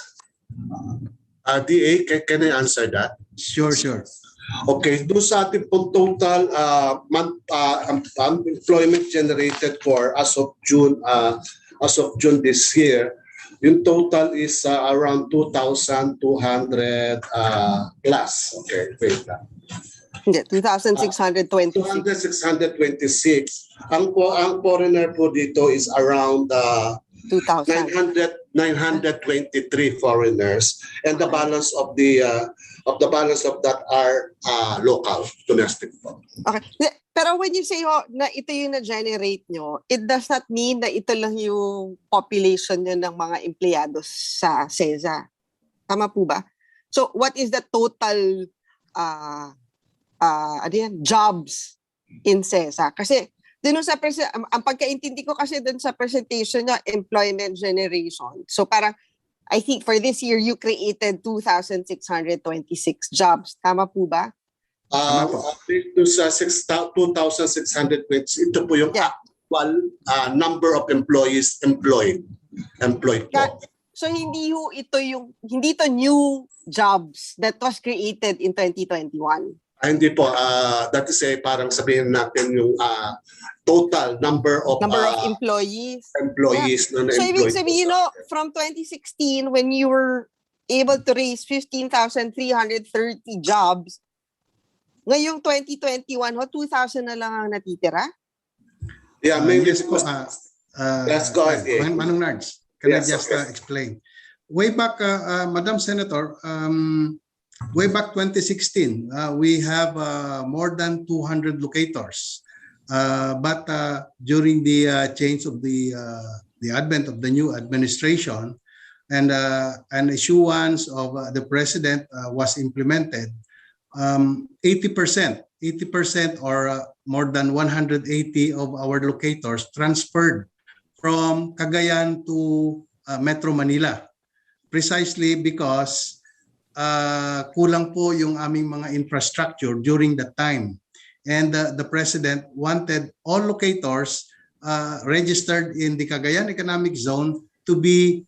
DA, can I answer that? Sure. Okay, doon sa ating pong total employment generated for as of June this year, yung total is around 2,200 plus. Okay, wait lang. Hindi, 2,626. 2,626. Ang foreigner po dito is around 2,000. 923 foreigners, and the balance of that are local, domestic po. Okay. Pero when you say na ito yung na-generate nyo, it does not mean na ito lang yung population nyo ng mga empleyado sa CESA. Tama po ba? So what is the total jobs in CESA? Kasi dun sa ang pagkaintindi ko kasi dun sa presentation niya, employment generation. So parang, I think for this year, you created 2,626 jobs. Tama po ba? Tama po. Dito sa 2,620, ito po yung Yeah. actual number of employees employed po. So hindi ito new jobs that was created in 2021. Hindi po, that is parang sabihin natin yung total number of Employees. employees na So na-employed. ibig sabihin, from 2016, when you were able to raise 15,330 jobs, ngayong 2021, 2,000 na lang ang natitira? Yeah, maybe Yes po. Let's go ahead. Manong Nards, can I Yes, just okay. explain? Way back, Madam Senator, way back 2016, we have more than 200 locators. But during the change of the advent of the new administration and an issuance of the president was implemented, 80% or more than 180 of our locators transferred from Cagayan to Metro Manila, precisely because kulang po yung aming mga infrastructure during that time. And the president wanted all locators registered in the Cagayan Economic Zone to be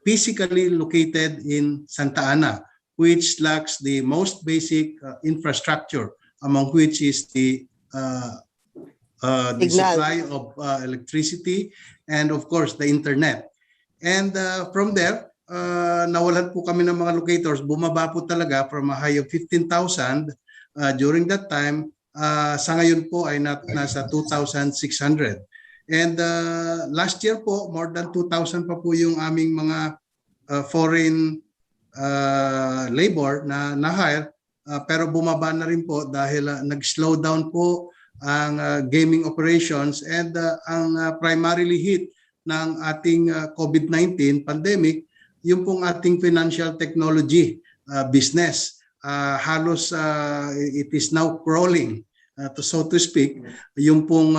physically located in Santa Ana, which lacks the most basic infrastructure, among which is the supply of electricity and of course the internet. And from there, nawalan po kami ng mga locators. Bumaba po talaga from a high of 15,000 during that time. Sa ngayon po ay nasa 2,600. And last year po, more than 2,000 pa po yung aming mga foreign labor na na-hire. Pero bumaba na rin po dahil nag-slow down po ang gaming operations and ang primarily hit ng ating COVID-19 pandemic, yung pong ating financial technology business. Halos it is now crawling, so to speak, yung pong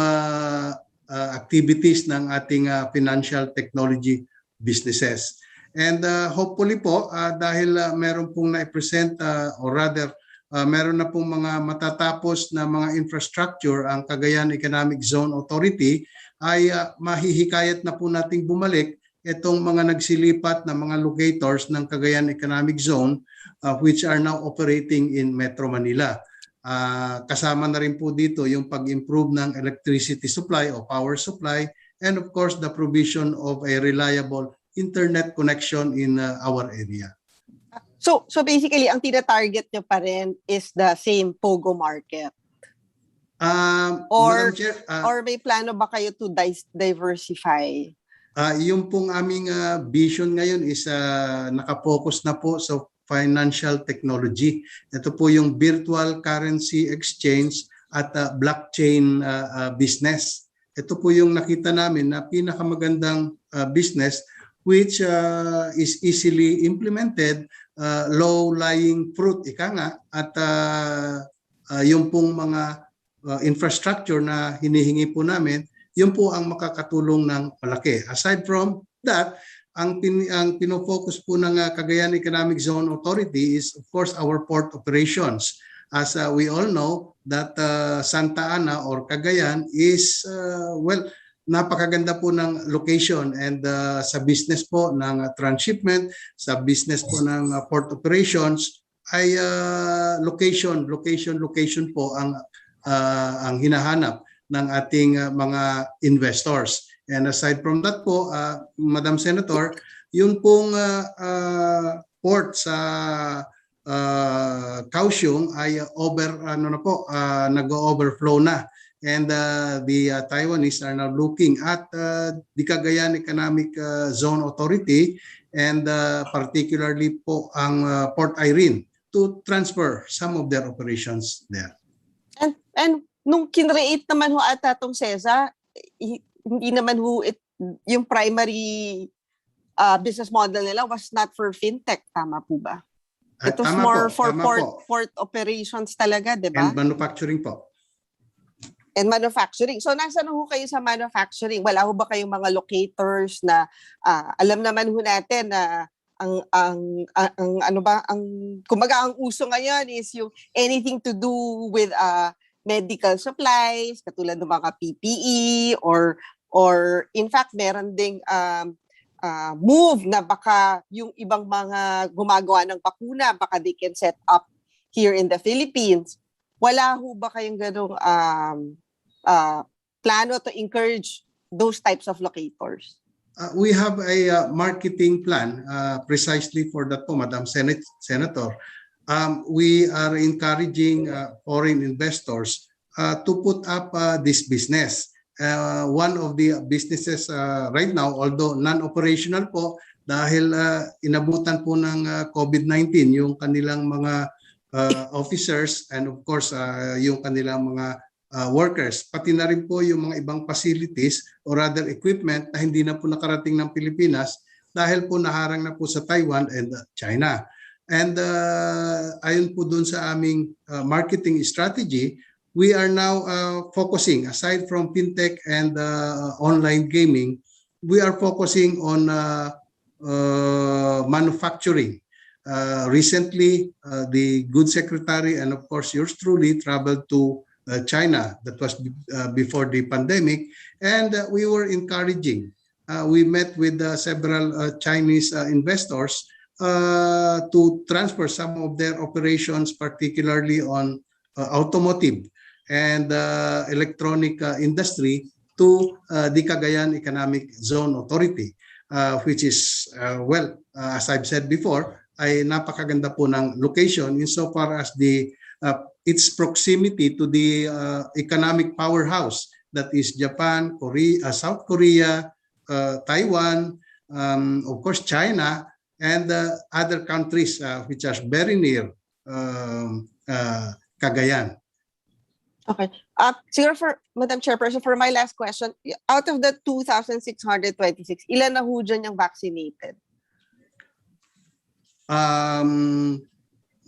activities ng ating financial technology businesses. And hopefully po, dahil meron pong na-present or rather meron na pong mga matatapos na mga infrastructure ang Cagayan Economic Zone Authority, ay mahihikayat na po nating bumalik itong mga nagsilipat na mga locators ng Cagayan Economic Zone which are now operating in Metro Manila. Kasama na rin po dito yung pag-improve ng electricity supply o power supply and of course the provision of a reliable internet connection in our area. So basically, ang tina-target nyo pa rin is the same POGO market? Or Madam Chair, or may plano ba kayo to diversify? yung pong aming vision ngayon is nakapokus na po sa financial technology. Ito po yung virtual currency exchange at blockchain business. Ito po yung nakita namin na pinakamagandang business which is easily implemented, low-lying fruit, ika nga, at yung pong mga infrastructure na hinihingi po namin, yun po ang makakatulong ng malaki. Aside from that, ang pinofocus po ng Cagayan Economic Zone Authority is of course our port operations. As we all know that Santa Ana or Cagayan is napakaganda po ng location and sa business po ng transshipment, sa business po ng port operations ay location po ang hinahanap ng ating mga investors. And aside from that po, Madam Senator, yung pong port sa Kaohsiung ay nag-overflow na. And the Taiwanese are now looking at the Cagayan Economic Zone Authority and particularly po ang Port Irene to transfer some of their operations there. And nung kinreate naman ho ata itong CESA, hindi naman ho yung primary business model nila was not for fintech, tama po ba? It was more for port operations talaga, di ba? And manufacturing po. And manufacturing. So nasa na ho kayo sa manufacturing? Wala ho ba kayong mga locators na alam naman ho natin na kumbaga ang uso ngayon is yung anything to do with medical supplies, katulad ng mga PPE or in fact meron ding move na baka yung ibang mga gumagawa ng bakuna baka they can set up here in the Philippines. Wala ho ba kayong ganong plano to encourage those types of locators? We have a marketing plan precisely for that po, Madam Senator. We are encouraging foreign investors to put up this business. One of the businesses right now, although non-operational po, dahil inabutan po ng COVID-19 yung kanilang mga officers and of course yung kanilang mga workers, pati na rin po yung mga ibang facilities or other equipment na hindi na po nakarating ng Pilipinas dahil po naharang na po sa Taiwan and China. And ayon po dun sa aming marketing strategy, we are now focusing, aside from fintech and online gaming, we are focusing on manufacturing. Recently, the Goods Secretary and of course yours truly traveled to China. That was before the pandemic, and we were encouraging. We met with several Chinese investors to transfer some of their operations, particularly on automotive and electronic industry, to the Cagayan Economic Zone Authority, which is, well, as I've said before, ay napakaganda po ng location insofar as its proximity to the economic powerhouse that is Japan, Korea, South Korea, Taiwan, of course China, and other countries which are very near Cagayan. Okay. Siguro for Madam Chairperson, for my last question, out of the 2,626, ilan na ho dyan yung vaccinated?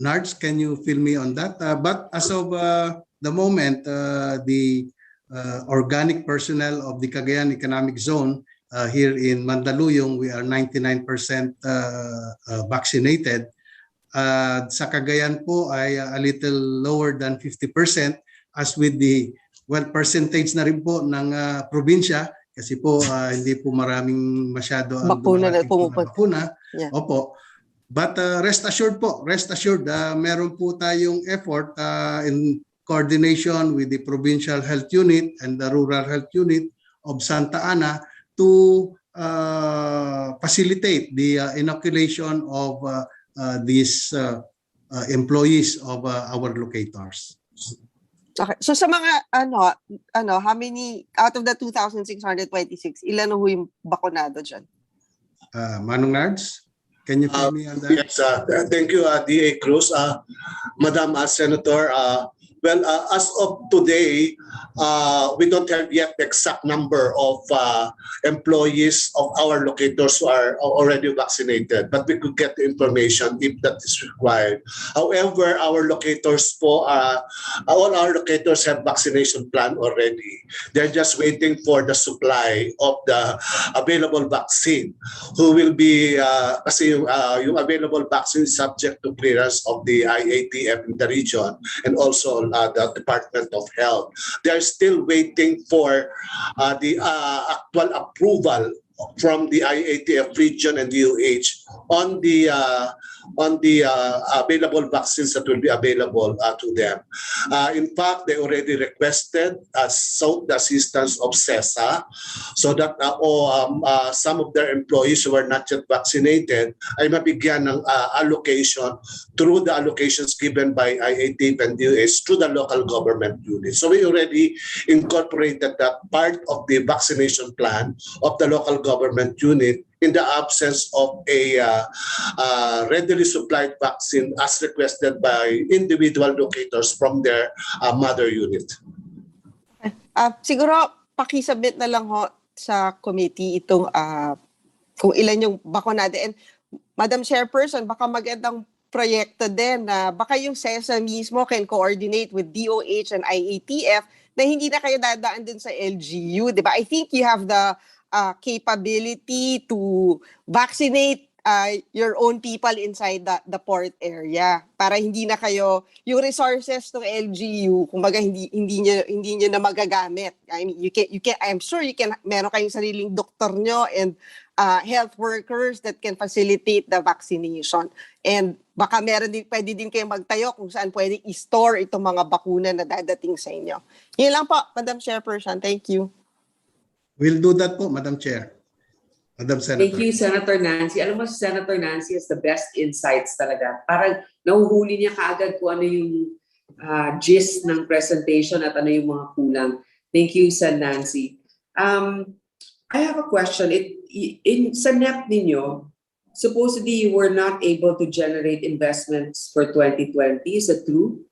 Nards, can you fill me on that? But as of the moment, the organic personnel of the Cagayan Economic Zone here in Mandaluyong, we are 99% vaccinated. Sa Cagayan po ay a little lower than 50%, as with the percentage na rin po ng probinsya, kasi po hindi po maraming masyado ang bakuna. Yeah. Opo. But rest assured po, meron po tayong effort in coordination with the Provincial Health Unit and the Rural Health Unit of Santa Ana to facilitate the inoculation of these employees of our locators. Okay. So sa mga how many out of the 2,626, ilan ho yung bakunado dyan? Manong Nards? Can you tell me on that? Yes, thank you, D.A. Cruz. Madam Senator, well, as of today, we don't have yet the exact number of employees of our locators who are already vaccinated, but we could get the information if that is required. However, our locators all our locators have vaccination plan already. They're just waiting for the supply of the available vaccine, who will be, kasi yung available vaccine is subject to clearance of the IATF in the region and also the Department of Health. They're still waiting for the actual approval from the IATF region and DOH on the available vaccines that will be available to them. In fact, they already requested sought the assistance of CESA so that some of their employees who are not yet vaccinated ay mabigyan ng allocation through the allocations given by IATF and DOH through the local government unit. So we already incorporated that part of the vaccination plan of the local government unit in the absence of a readily supplied vaccine as requested by individual locators from their mother unit. Siguro pakisubmit na lang ho sa committee itong kung ilan yung bakunado. And Madam Chairperson, baka magandang proyekto din na baka yung CESA mismo can coordinate with DOH and IATF na hindi na kayo dadaan dun sa LGU, di ba? I think you have the capability to vaccinate your own people inside the port area para hindi na kayo yung resources ng LGU kumbaga hindi niyo na magagamit. I mean you can I'm sure you can meron kayong sariling doktor nyo and health workers that can facilitate the vaccination. And baka pwede din kayo magtayo kung saan pwede i-store itong mga bakuna na dadating sa inyo. Yun lang po, Madam Chairperson. Thank you. We'll do that po, Madam Chair. Madam Senator. Thank you, Senator Nancy. Alam mo, si Senator Nancy has the best insights talaga. Parang nahuhuli niya kaagad kung ano yung gist ng presentation at ano yung mga kulang. Thank you, Sen. Nancy. I have a question. Sa NEP ninyo, supposedly you were not able to generate investments for 2020. Is that true?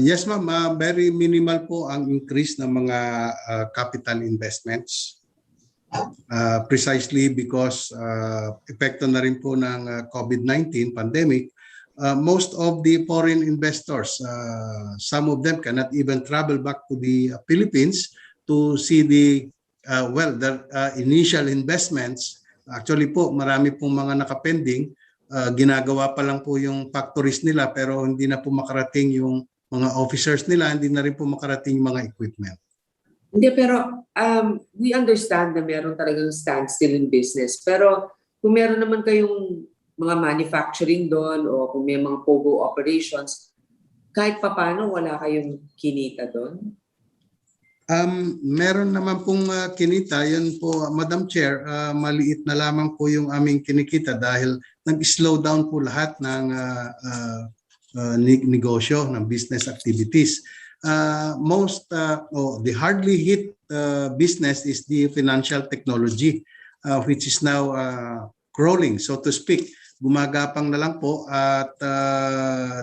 Yes, ma'am. Very minimal po ang increase ng mga capital investments. Precisely because epekto na rin po ng COVID-19 pandemic, most of the foreign investors, some of them cannot even travel back to the Philippines to see the initial investments. Actually po, marami pong mga nakapending. Ginagawa pa lang po yung factories nila pero hindi na po makarating yung mga officers nila, hindi na rin po makarating yung mga equipment. Hindi, pero we understand na meron talagang standstill in business. Pero kung meron naman kayong mga manufacturing doon o kung may mga POGO operations, kahit papano wala kayong kinita doon? Meron naman pong kinita. Yan po, Madam Chair, maliit na lamang po yung aming kinikita dahil nag-slow down po lahat ng negosyo, ng business activities. The hardly hit business is the financial technology, which is now crawling, so to speak. Gumagapang na lang po at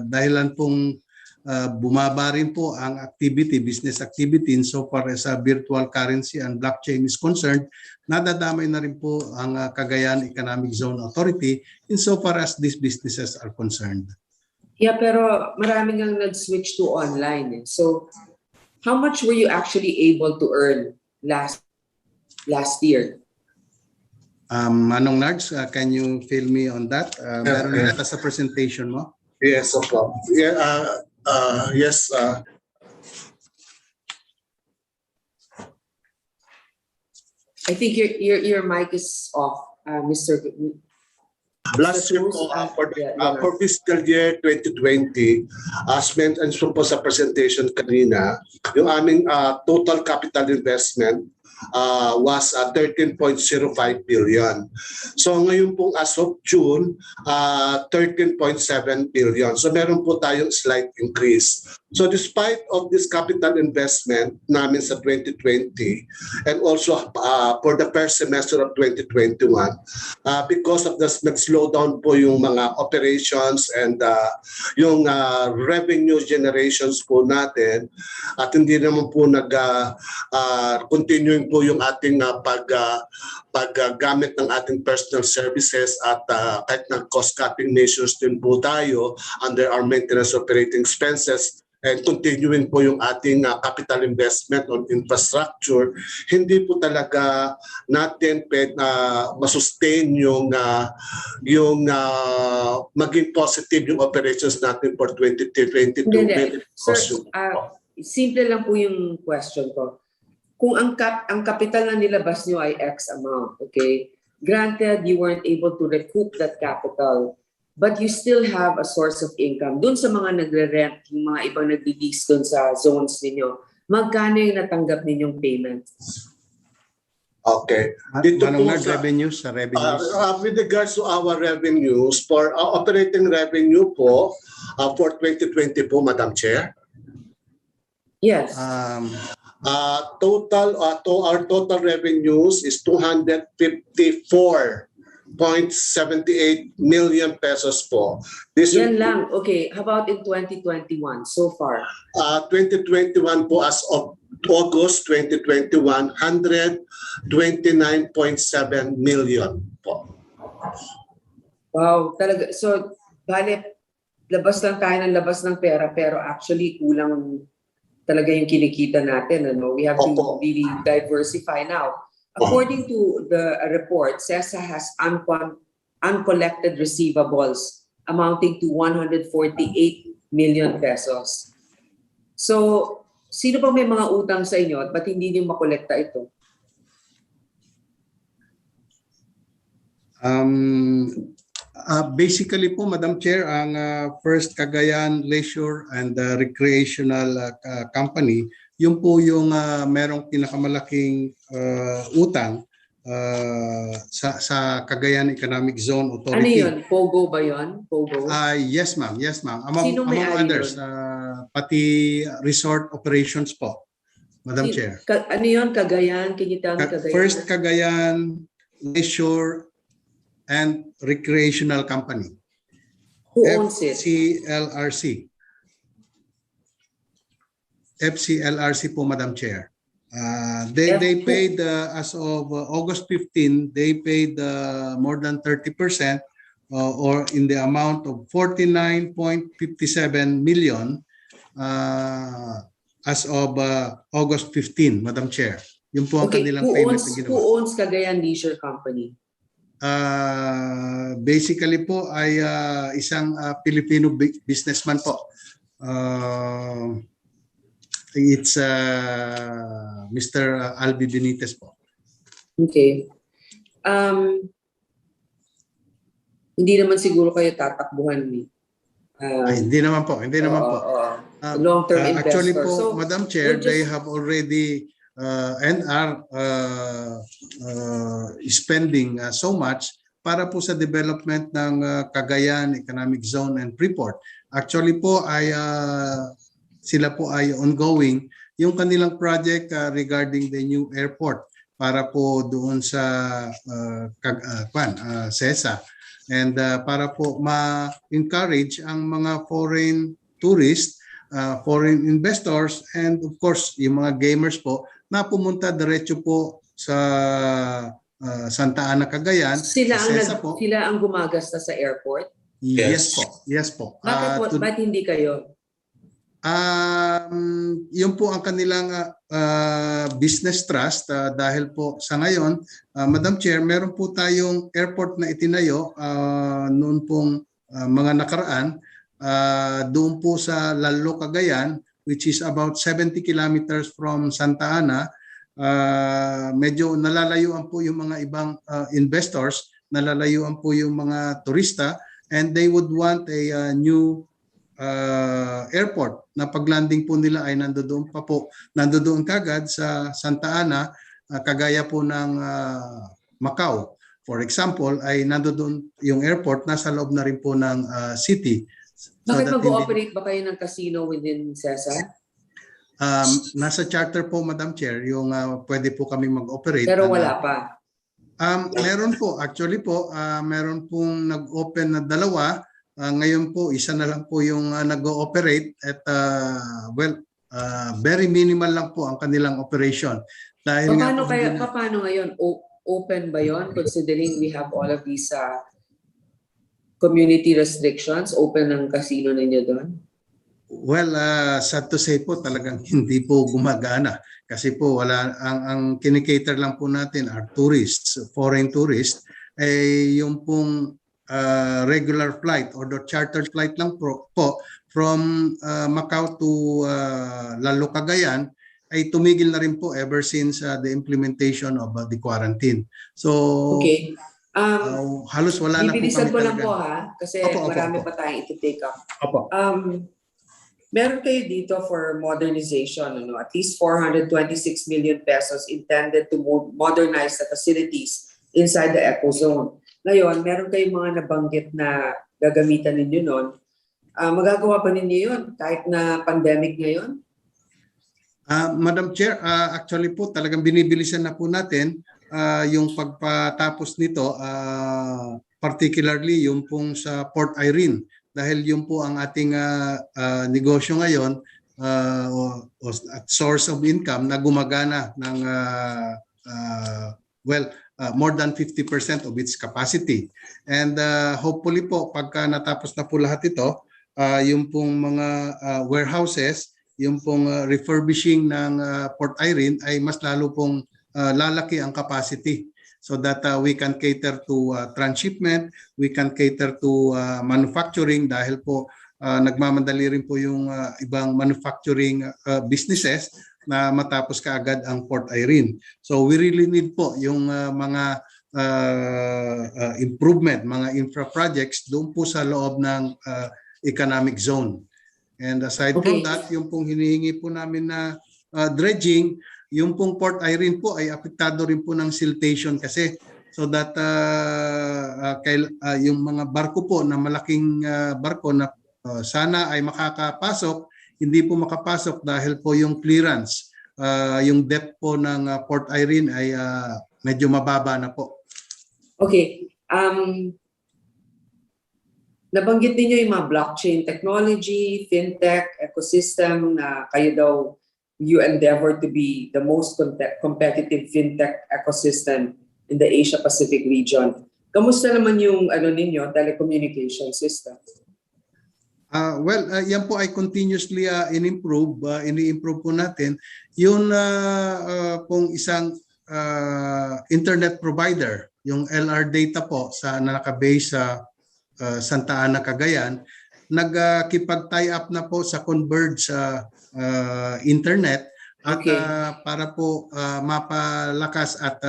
dahilan pong bumaba rin po ang business activity insofar as virtual currency and blockchain is concerned, nadadamay na rin po ang Cagayan Economic Zone Authority insofar as these businesses are concerned. Yeah, pero maraming ang nag-switch to online. So, how much were you actually able to earn last year? Manong Nards, can you fill me on that? Meron nata sa presentation mo? Yes, okay. Yeah, yes. I think your mic is off, Mr. Last year po, for fiscal year 2020, as mentioned po sa presentation kanina, yung aming total capital investment was 13.05 billion. So ngayon po as of June, 13.7 billion. So meron po tayong slight increase. So despite of this capital investment namin sa 2020 and also for the first semester of 2021, because of the nag-slow down po yung mga operations and yung revenue generations po natin at hindi naman po continuing po yung ating paggamit ng ating personal services at kahit na cost-cutting measures din po tayo under our maintenance operating expenses and continuing po yung ating capital investment on infrastructure, hindi po talaga natin masustain yung maging positive yung operations natin for 2022. Sir, simple lang po yung question ko. Kung ang capital na nilabas nyo ay X amount, okay? Granted, you weren't able to recoup that capital, but you still have a source of income. Doon sa mga nagre-rent, yung mga ibang nagdi-lease doon sa zones ninyo, magkano yung natanggap ninyong payment? Okay. Dito po sa revenues. With regards to our revenues, for operating revenue po, for 2020 po, Madam Chair, Yes. Our total revenues is 254.78 million pesos po. This Yan lang. Okay, how about in 2021 so far? 2021 po, as of August 2021, 129.7 million po. Wow, talaga. So, bale, labas lang tayo ng labas ng pera, pero actually kulang talaga yung kinikita natin. Ano? We have to Opo. really diversify now. According to the report, CESA has uncollected receivables amounting to 148 million pesos. So, sino ba may mga utang sa inyo at ba't hindi niyo makolekta ito? Basically po, Madam Chair, ang First Cagayan Leisure and Recreational Company, yun po yung merong pinakamalaking utang sa Cagayan Economic Zone Ano Authority. yun? Pogo ba yun? Pogo? Yes, ma'am. Yes, ma'am. Sinong Among may-ari others, pati resort operations po, Madam Chair. Ano yun? Cagayan? Can you tell me Cagayan? First Cagayan Leisure and Recreational Company. Who owns it? FCLRC. FCLRC po, Madam Chair. They paid as of August 15, they paid more than 30% or in the amount of 49.57 million as of August 15, Madam Chair. Yun po ang Okay, kanilang who payment owns, na who ginawa. owns Cagayan Leisure Company? Basically po ay isang Filipino businessman po. It's Mr. Albi Benitez po. Okay. Hindi naman siguro kayo tatakbuhan ni. Hindi naman po, hindi naman po. Long-term Actually investor. po, So, Madam Chair, we'll they just- have already and are spending so much para po sa development ng Cagayan Economic Zone and Freeport. Actually po ay sila po ay ongoing yung kanilang project regarding the new airport para po doon sa CESA and para po ma-encourage ang mga foreign tourists, foreign investors and of course yung mga gamers po na pumunta diretso po sa Santa Ana, Cagayan. Sila CESA po. sila ang gumagasta sa airport? Yes po. Yes po. Bakit hindi kayo? Yun po ang kanilang business trust dahil po sa ngayon, Madam Chair, meron po tayong airport na itinayo noon pong mga nakaraan doon po sa Lalo, Cagayan, which is about 70 kilometers from Santa Ana. Medyo nalalayuan po yung mga ibang investors, nalalayuan po yung mga turista and they would want a new airport na paglanding po nila ay nandoon kagad sa Santa Ana, kagaya po ng Macau. For example, ay nandoon yung airport nasa loob na rin po ng city. Bakit mag-ooperate ba kayo ng casino within CESA? Nasa charter po, Madam Chair, yung pwede po kami mag-operate. Pero wala pa. Meron po, actually po, meron pong nag-open na dalawa. Ngayon po, isa na lang po yung nag-ooperate at very minimal lang po ang kanilang operation. Dahil Paano ngayon? Open ba yon considering we have all of these community restrictions? Open ang casino ninyo doon? Well, sad to say po, talagang hindi po gumagana. Kasi po, ang kinikater lang po natin are tourists, foreign tourists. Yung pong regular flight or the chartered flight lang po from Macau to Lalo, Cagayan ay tumigil na rin po ever since the implementation of the quarantine. So, okay. Halos wala na po kami Bibilisan ko lang talaga. po kasi marami pa tayong iti-take up. Opo. Meron kayo dito for modernization, at least 426 million pesos intended to modernize the facilities inside the Ecozone. Ngayon, meron kayong mga nabanggit na gagamitan ninyo noon. Magagawa ba ninyo yun kahit na pandemic ngayon? Madam Chair, actually po talagang binibilisan na po natin yung pagpatapos nito, particularly yung pong sa Port Irene, dahil yung po ang ating negosyo ngayon at source of income na gumagana ng more than 50% of its capacity. And hopefully po pagka natapos na po lahat ito, yung pong mga warehouses, yung pong refurbishing ng Port Irene ay mas lalo pong lalaki ang capacity so that we can cater to transshipment, we can cater to manufacturing dahil po nagmamadali rin po yung ibang manufacturing businesses na matapos kaagad ang Port Irene. So we really need po yung mga improvement, mga infra projects doon po sa loob ng economic zone. And aside from that, yung pong hinihingi po namin na dredging, yung pong Port Irene po ay apektado rin po ng siltation kasi so that yung mga barko po na malaking barko na sana ay makakapasok, hindi po makapasok dahil po yung clearance, yung depth po ng Port Irene ay medyo mababa na po. Okay. Nabanggit niyo yung mga blockchain technology, fintech, ecosystem na kayo daw you endeavor to be the most competitive fintech ecosystem in the Asia-Pacific region. Kamusta naman yung ninyo, telecommunication system? Yan po ay continuously ini-improve po natin. Yun pong isang internet provider, yung LR data po na nakabase sa Santa Ana, Cagayan, nagkipag-tie up na po sa Converge internet at para po mapalakas at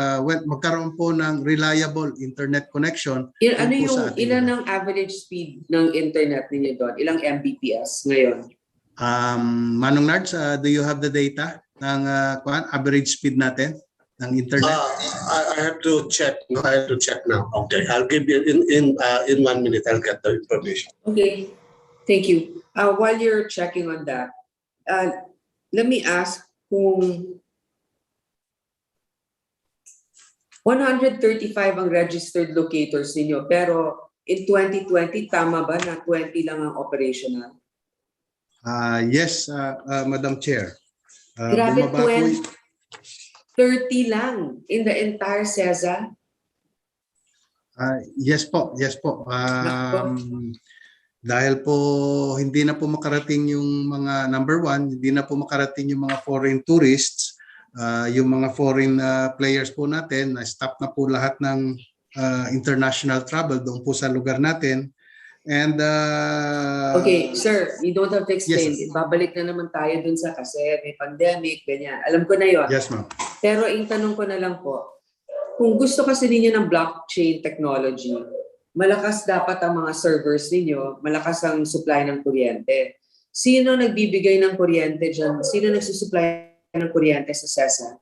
magkaroon po ng reliable internet connection. Ilan ang average speed ng internet ninyo doon? Ilang Mbps ngayon? Manong Nards, do you have the data ng average speed natin ng internet? I have to check. No, I have to check now. Okay, I'll give you in 1 minute. I'll get the information. Okay, thank you. While you're checking on that, let me ask kung 135 ang registered locators ninyo, pero in 2020, tama ba na 20 lang ang operational? Yes, Madam Chair. Grabe, 30 lang in the entire CESA? Yes po. Dahil po hindi na po makarating yung mga number one, hindi na po makarating yung mga foreign tourists, yung mga foreign players po natin, na-stop na po lahat ng international travel doon po sa lugar natin. And okay, sir, you don't have to explain. Yes. Babalik na naman tayo dun sa kasi may pandemic, ganyan. Alam ko na yon. Yes, ma'am. Pero yung tanong ko na lang po, kung gusto kasi ninyo ng blockchain technology, malakas dapat ang mga servers ninyo, malakas ang supply ng kuryente. Sino nagbibigay ng kuryente dyan? Sino nagsusupply ng kuryente sa CESA?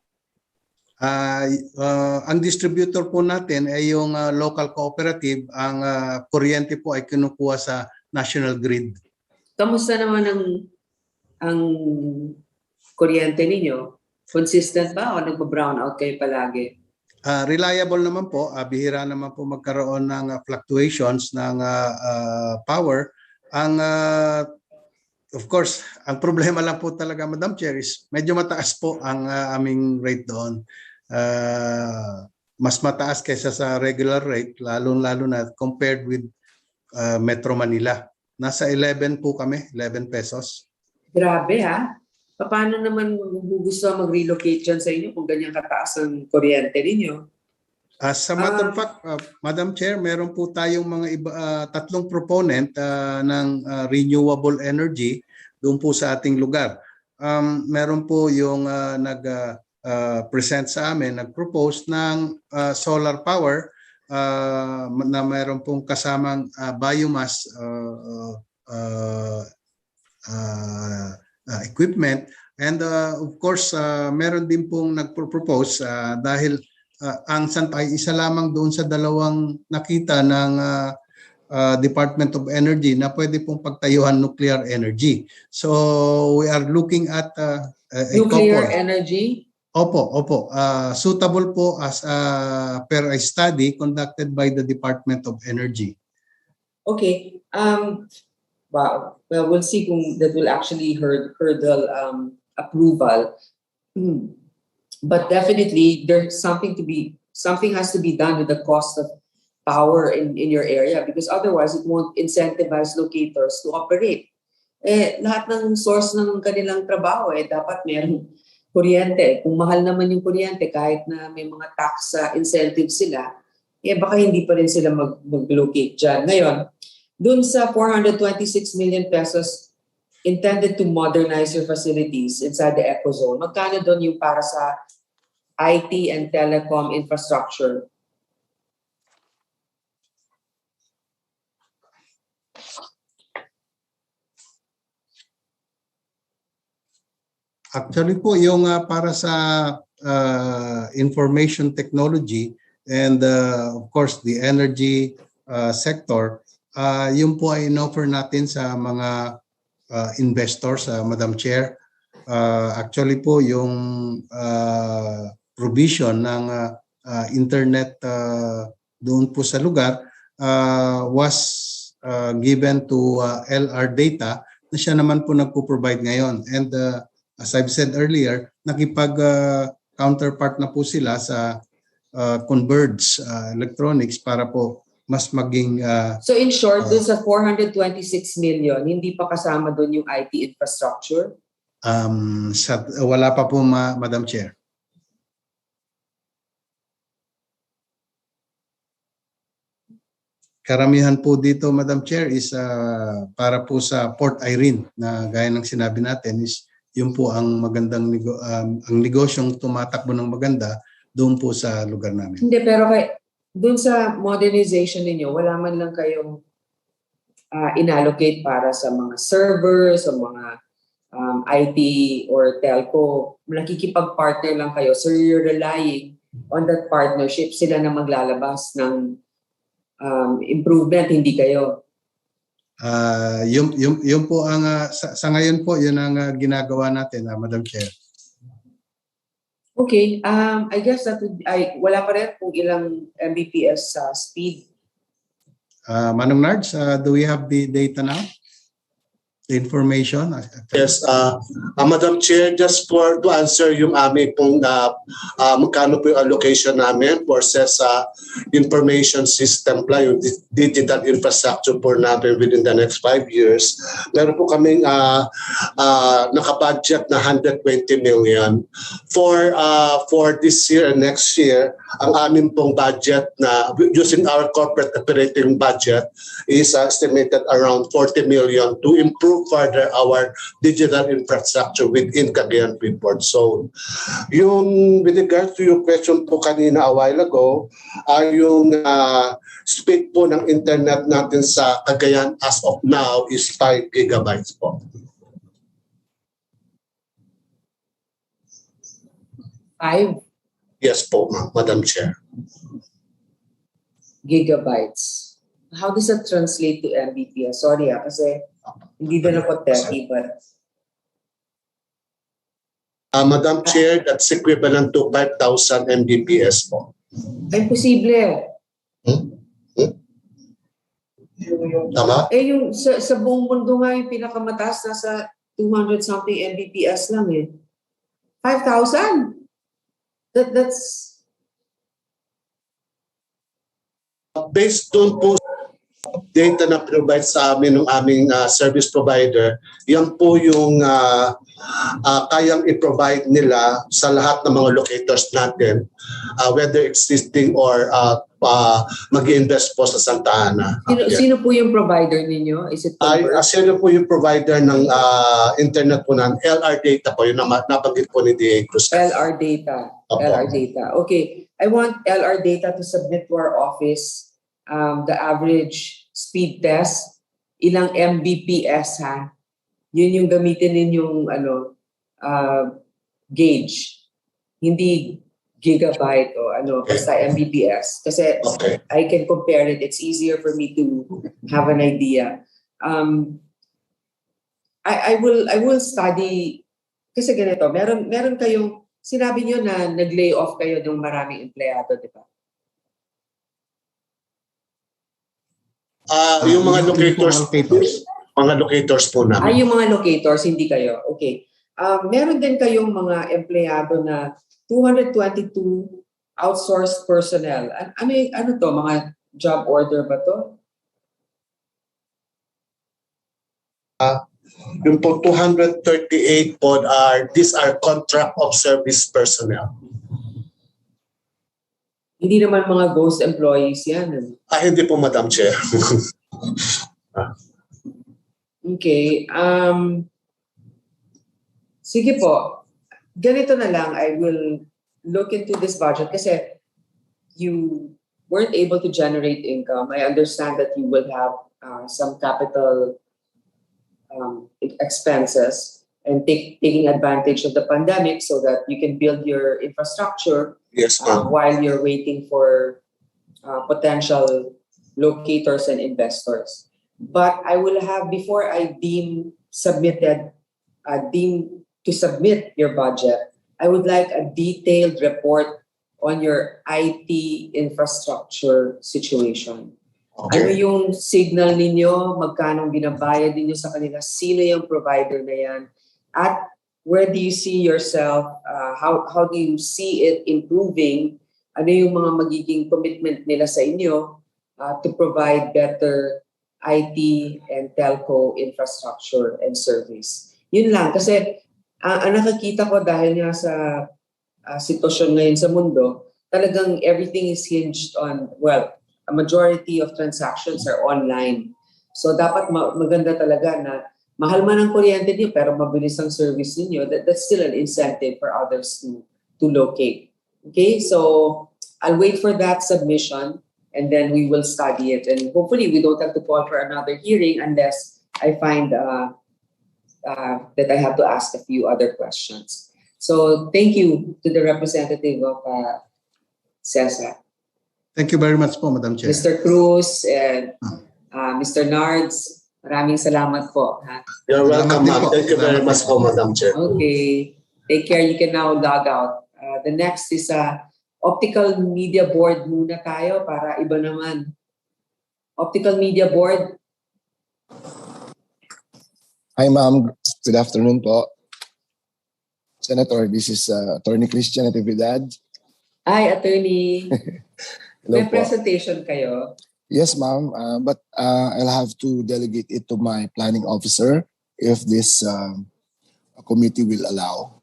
Ang distributor po natin ay yung local cooperative. Ang kuryente po ay kinukuha sa national grid. Kamusta naman ang kuryente ninyo? Consistent ba o nagpa-brownout kayo palagi? Reliable naman po. Bihira naman po magkaroon ng fluctuations ng power. Of course, ang problema lang po talaga, Madam Chair, is medyo mataas po ang aming rate doon. Mas mataas kaysa sa regular rate, lalo na compared with Metro Manila. Nasa 11 po kami, 11 pesos. Grabe ha? Paano naman gusto mag-relocate dyan sa inyo kung ganyan kataas ang kuryente ninyo? As a matter of fact, Madam Chair, meron po tayong mga tatlong proponent ng renewable energy doon po sa ating lugar. Meron po yung nag-present sa amin, nag-propose ng solar power na meron pong kasamang biomass equipment. And of course, meron din pong nagpropose dahil ang Santa ay isa lamang doon sa dalawang nakita ng Department of Energy na pwede pong pagtayuhan nuclear energy. So we are looking at Nuclear couple. energy? Opo. Suitable po as per a study conducted by the Department of Energy. Okay. Wow. Well, we'll see kung that will actually hurdle approval. But definitely, something has to be done with the cost of power in your area, because otherwise it won't incentivize locators to operate. Lahat ng source ng kanilang trabaho dapat merong kuryente. Kung mahal naman yung kuryente, kahit na may mga tax incentives sila, baka hindi pa rin sila mag-locate dyan. Ngayon, dun sa 426 million pesos intended to modernize your facilities inside the Ecozone, magkano dun yung para sa IT and telecom infrastructure? Actually po, yung para sa information technology and of course the energy sector, yun po ay in-offer natin sa mga investors, Madam Chair. Actually po, yung provision ng internet doon po sa lugar was given to LR Data, na siya naman po nagpo-provide ngayon. And as I've said earlier, nakipag-counterpart na po sila sa Converge Electronics para po mas maging... So in short, dun sa 426 million, hindi pa kasama dun yung IT infrastructure? Wala pa po, Madam Chair. Karamihan po dito, Madam Chair, is para po sa Port Irene, na gaya ng sinabi natin, is yun po ang magandang ang negosyong tumatakbo ng maganda doon po sa lugar namin. Hindi, pero doon sa modernization ninyo, wala man lang kayong inallocate para sa mga servers, sa mga IT or telco. Nakikipag-partner lang kayo. So you're relying on that partnership. Sila na maglalabas ng improvement, hindi kayo. Yun po ang sa ngayon po yun ang ginagawa natin, Madam Chair. Okay, I guess that wala pa rin kung ilang Mbps speed. Manong Nards, do we have the data now? The information? Yes, Madam Chair, just to answer yung aming pong magkano po yung allocation namin for sa information system plan, yung digital infrastructure po natin within the next 5 years. Meron po kaming nakabudget na 120 million. For this year and next year, ang amin pong budget na using our corporate operating budget is estimated around 40 million to improve further our digital infrastructure within Cagayan Port Zone. Yung with regards to your question po kanina a while ago, yung speed po ng internet natin sa Cagayan as of now is 5 gigabytes po. 5 Yes po, Madam Chair. gigabytes. How does that translate to Mbps? Sorry kasi hindi din ako techy, but... Madam Chair, that's equivalent to 5,000 Mbps po. Ay, posible. Tama? Yung sa buong mundo nga yung pinakamataas nasa 200 something Mbps lang 5,000? That's... Based on po data na provide sa amin ng aming service provider, yan po yung kayang i-provide nila sa lahat ng mga locators natin, whether existing or mag-i-invest po sa Santa Ana. Sino po yung provider ninyo? Is it Sino po yung provider ng internet po ng LR Data po, yung nabanggit po ni D.A. Cruz. LR Data. Opo. LR Data. Okay. I want LR Data to submit to our office the average speed test. Ilang Mbps ha? Yun yung gamitin ninyong gauge. Hindi gigabyte o basta Mbps. Kasi I can compare it. It's easier for me to have an idea. I will study Kasi ganito, meron kayong, sinabi niyo na nag-lay off kayo ng maraming empleyado, di ba? Yung mga locators. mga locators po namin. Yung mga locators, hindi kayo. Okay. Meron din kayong mga empleyado na 222 outsourced personnel. Ano to? Mga job order ba to? Yung po 238 po these are contract of service personnel. Hindi naman mga ghost employees yan. Hindi po, Madam Chair. Okay. Sige po. Ganito na lang, I will look into this budget kasi you weren't able to generate income. I understand that you will have some capital expenses and taking advantage of the pandemic so that you can build your infrastructure. Yes, ma'am. While you're waiting for potential locators and investors. But I will have, before I deem to submit your budget, I would like a detailed report on your IT infrastructure situation. Ano Okay. yung signal ninyo, magkano binabayad ninyo sa kanila, sino yung provider na yan, at where do you see yourself, how do you see it improving, ano yung mga magiging commitment nila sa inyo to provide better IT and telco infrastructure and service. Yun lang, kasi ang nakikita ko dahil nga sa sitwasyon ngayon sa mundo, talagang everything is hinged on, well, a majority of transactions are online. So dapat maganda talaga na mahal man ang kuryente niyo pero mabilis ang service niyo. That's still an incentive for others to locate. Okay, so I'll wait for that submission and then we will study it. And hopefully we don't have to call for another hearing unless I find that I have to ask a few other questions. So thank you to the representative of CESA. Thank you very much po, Madam Chair. Mr. Cruz and Mr. Nards, maraming salamat po. Ha? You're welcome, ma'am. Salamat din po. Thank you very Salamat much po, Madam Chair. Okay. Take care. You can now log out. The next is Optical Media Board muna tayo para iba naman. Optical Media Board. Hi, ma'am. Good afternoon po. Senator, this is Attorney Christian Natividad. Hi, attorney. Hello May po. presentation kayo. Yes, ma'am. But I'll have to delegate it to my planning officer if this committee will allow.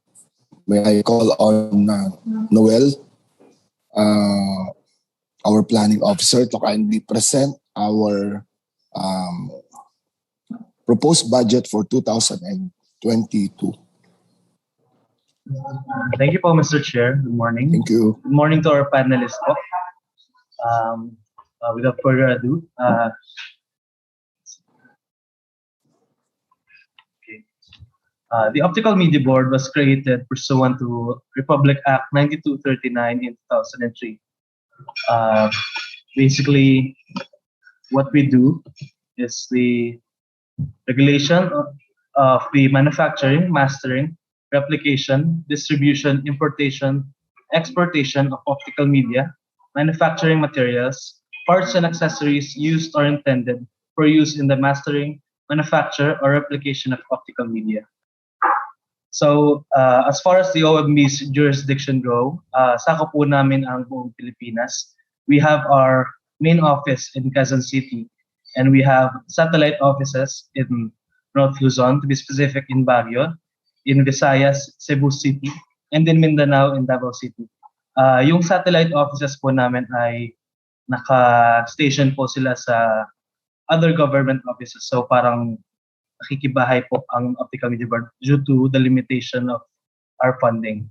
May I call on Noel, our planning officer, to kindly present our proposed budget for 2022. Thank you po, Mr. Chair. Good morning. Thank you. Good morning to our panelists po. Without further ado, the Optical Media Board was created pursuant to Republic Act 9239 in 2003. Basically, what we do is the regulation of the manufacturing, mastering, replication, distribution, importation, exportation of optical media, manufacturing materials, parts and accessories used or intended for use in the mastering, manufacture, or replication of optical media. So, as far as the OMB's jurisdiction go, sakop po namin ang buong Pilipinas. We have our main office in Quezon City, and we have satellite offices in North Luzon, to be specific in Baguio, in Visayas, Cebu City, and in Mindanao, in Davao City. Yung satellite offices po namin ay naka-station po sila sa other government offices. So parang nakikibahay po ang Optical Media Board due to the limitation of our funding.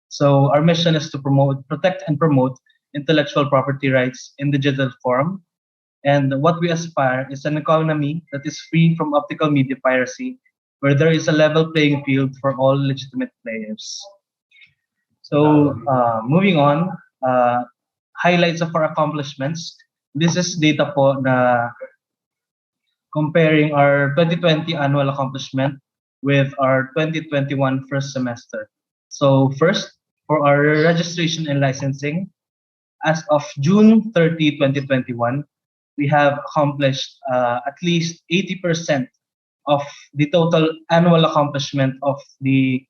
So our mission is to protect and promote intellectual property rights in digital form. And what we aspire is an economy that is free from optical media piracy, where there is a level playing field for all legitimate players. So moving on, highlights of our accomplishments. This is data po na comparing our 2020 annual accomplishment with our 2021 first semester. So first, for our registration and licensing, as of June 30, 2021, we have accomplished at least 80% of the total annual accomplishment of the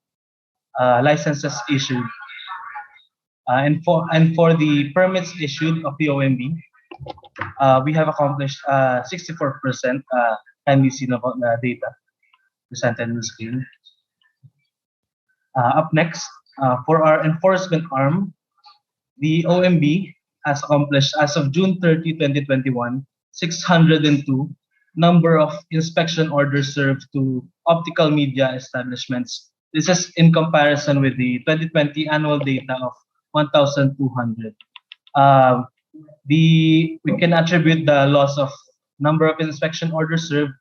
licenses issued. And for the permits issued of the OMB, we have accomplished 64%. Can you see the data presented on the screen? Up next, for our enforcement arm, the OMB has accomplished, as of June 30, 2021, 602 number of inspection orders served to optical media establishments. This is in comparison with the 2020 annual data of 1,200. We can attribute the loss of number of inspection orders served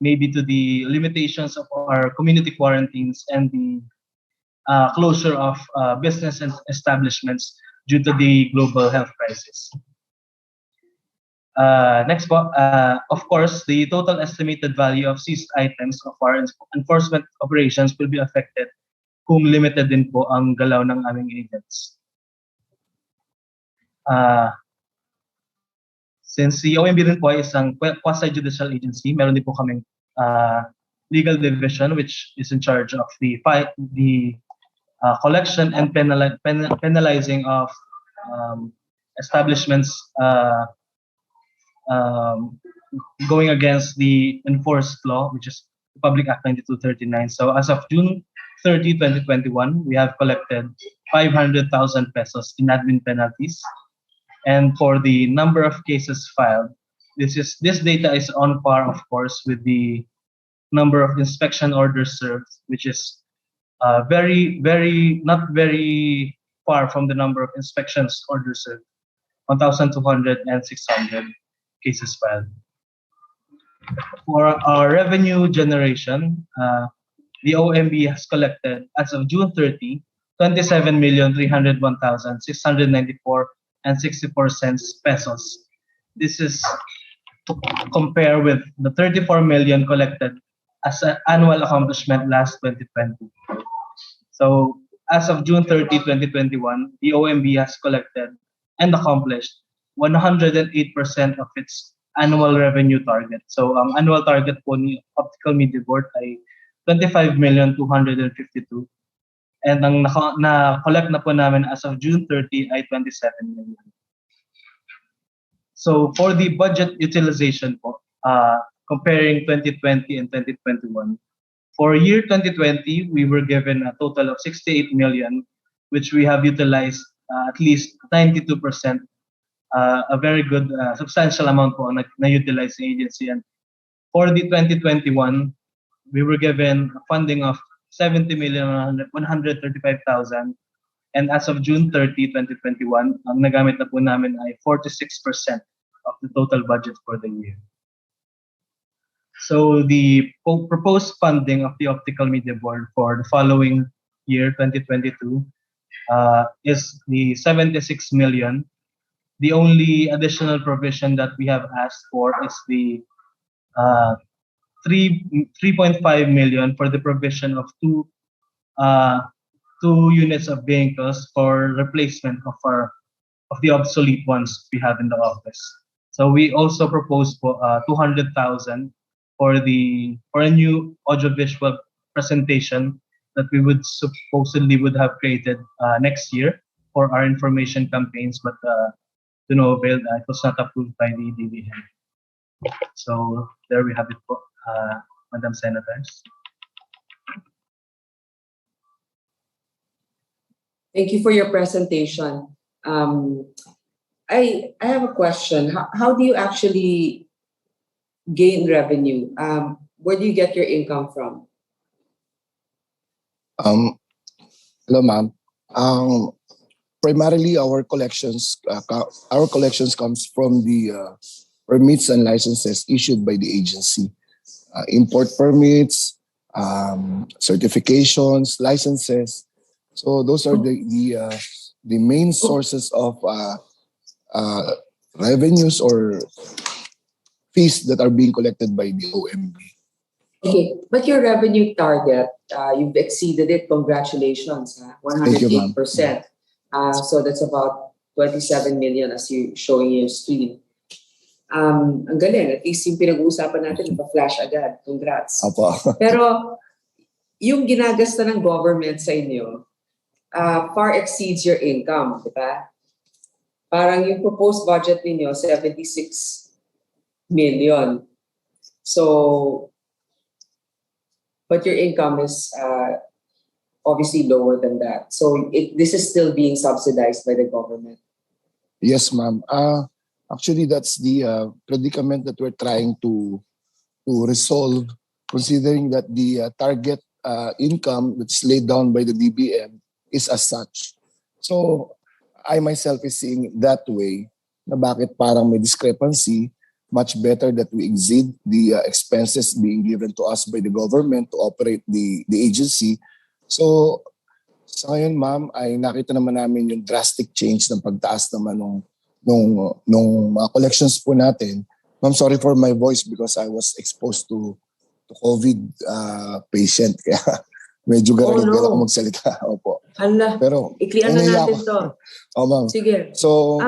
maybe to the limitations of our community quarantines and the closure of business and establishments due to the global health crisis. Next, of course, the total estimated value of seized items of our enforcement operations will be affected kung limited din po ang galaw ng aming agents. Since the OMB rin po ay isang quasi-judicial agency, meron din po kaming legal division which is in charge of the collection and penalizing of establishments going against the enforced law, which is Public Act 9239. So as of June 30, 2021, we have collected 500,000 pesos in admin penalties. And for the number of cases filed, this data is on par, of course, with the number of inspection orders served, which is not very far from the number of inspections orders served, 1,200 and 600 cases filed. For our revenue generation, the OMB has collected, as of June 30, 27,301,694 and 64 cents pesos. This is to compare with the 34 million collected as an annual accomplishment last 2020. So as of June 30, 2021, the OMB has collected and accomplished 108% of its annual revenue target. So annual target po ni Optical Media Board ay 25,252. And ang na-collect na po namin as of June 30 ay 27 million. So for the budget utilization po, comparing 2020 and 2021, for year 2020, we were given a total of 68 million, which we have utilized at least 92%, a very good, substantial amount po na-utilize the agency. And for the 2021, we were given a funding of 70,135,000. And as of June 30, 2021, ang nagamit na po namin ay 46% of the total budget for the year. So the proposed funding of the Optical Media Board for the following year, 2022, is the 76 million. The only additional provision that we have asked for is the 3.5 million for the provision of two units of vehicles for replacement of the obsolete ones we have in the office. So we also proposed for 200,000 for a new audiovisual presentation that we would supposedly have created next year for our information campaigns, but to no avail, it was not approved by the DBM. So there we have it, Madam Senators. Thank you for your presentation. I have a question. How do you actually gain revenue? Where do you get your income from? Hello, ma'am. Primarily, our collections comes from the permits and licenses issued by the agency. Import permits, certifications, licenses. So those are the main sources of revenues or fees that are being collected by the OMB. Okay, but your revenue target, you've exceeded it. Congratulations, Thank you, ma'am. 108%. So that's about 27 million as you showing your screen. Ang galing, at least yung pinag-uusapan natin, ipa-flash agad. Congrats. Apo. Pero yung ginagasta ng government sa inyo, far exceeds your income, di ba? Parang yung proposed budget ninyo, 76 million. So, but your income is obviously lower than that. So this is still being subsidized by the government. Yes, ma'am. Actually, that's the predicament that we're trying to resolve, considering that the target income that's laid down by the DBM is as such. So I myself is seeing that way na bakit parang may discrepancy. Much better that we exceed the expenses being given to us by the government to operate the agency. So sa ngayon, ma'am, ay nakita naman namin yung drastic change ng pagtaas naman nung mga collections po natin. Ma'am, sorry for my voice because I was exposed to COVID patient. Kaya medyo garagal ako magsalita. Opo. Hala, pero iklian na natin to. Ma'am. Sige. So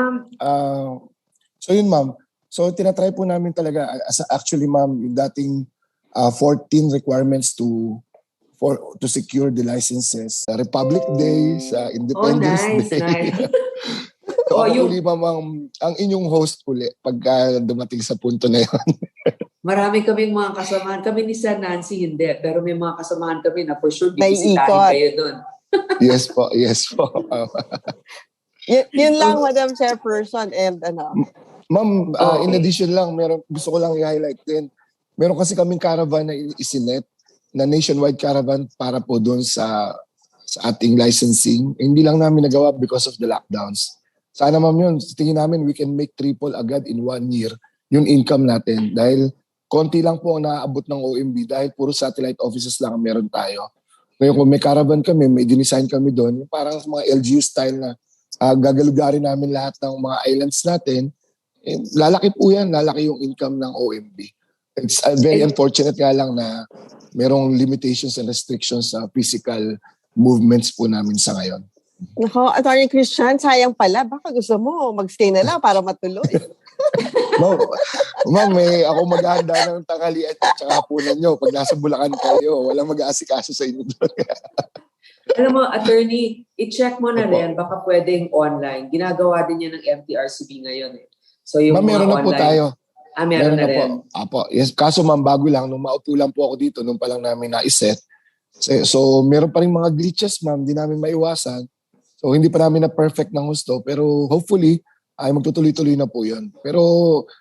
yun, ma'am. So tinatry po namin talaga, actually, ma'am, yung dating 14 requirements to secure the licenses. Republic Day, Independence Day. Nice. So ako uli, ma'am, ang inyong host uli pagka dumating sa punto na yun. Marami kaming mga kasamahan. Kami ni San Nancy hindi, pero may mga kasamahan kami na for sure bibisitahin Naiikot. kayo doon. Yes po. Yun lang, Madam Chairperson, and ano. Ma'am, in addition lang, gusto ko lang i-highlight din. Meron kasi kaming caravan na isinet, na nationwide caravan para po doon sa ating licensing. Hindi lang namin nagawa because of the lockdowns. Sana, ma'am, yun, tingin namin we can make triple agad in 1 year yung income natin. Dahil konti lang po ang naaabot ng OMB dahil puro satellite offices lang ang meron tayo. Ngayon kung may caravan kami, may dinesign kami doon, yung parang mga LGU style na gagalugarin namin lahat ng mga islands natin. Lalaki po yan, lalaki yung income ng OMB. It's very unfortunate nga lang na merong limitations and restrictions sa physical movements po namin sa ngayon. Nako, Attorney Christian, sayang pala. Baka gusto mo mag-stay na lang para matuloy. Ma'am, ako maghahanda ng tanghalian at saka hapunan nyo. Pag nasa Bulacan kayo, walang mag-aasikaso sa inyo doon. Alam mo, attorney, i-check mo na rin, baka pwedeng online. Ginagawa din yan ng MTRCB ngayon eh. So yung ma'am, meron na po tayo. Meron na rin. Apo. Yes, kaso ma'am, bago lang, nung maupo lang po ako dito, nung pa lang namin na-iset. So meron pa rin mga glitches, ma'am, di namin maiwasan. So hindi pa namin na perfect ng gusto, pero hopefully, ay magtutuloy-tuloy na po yun. Pero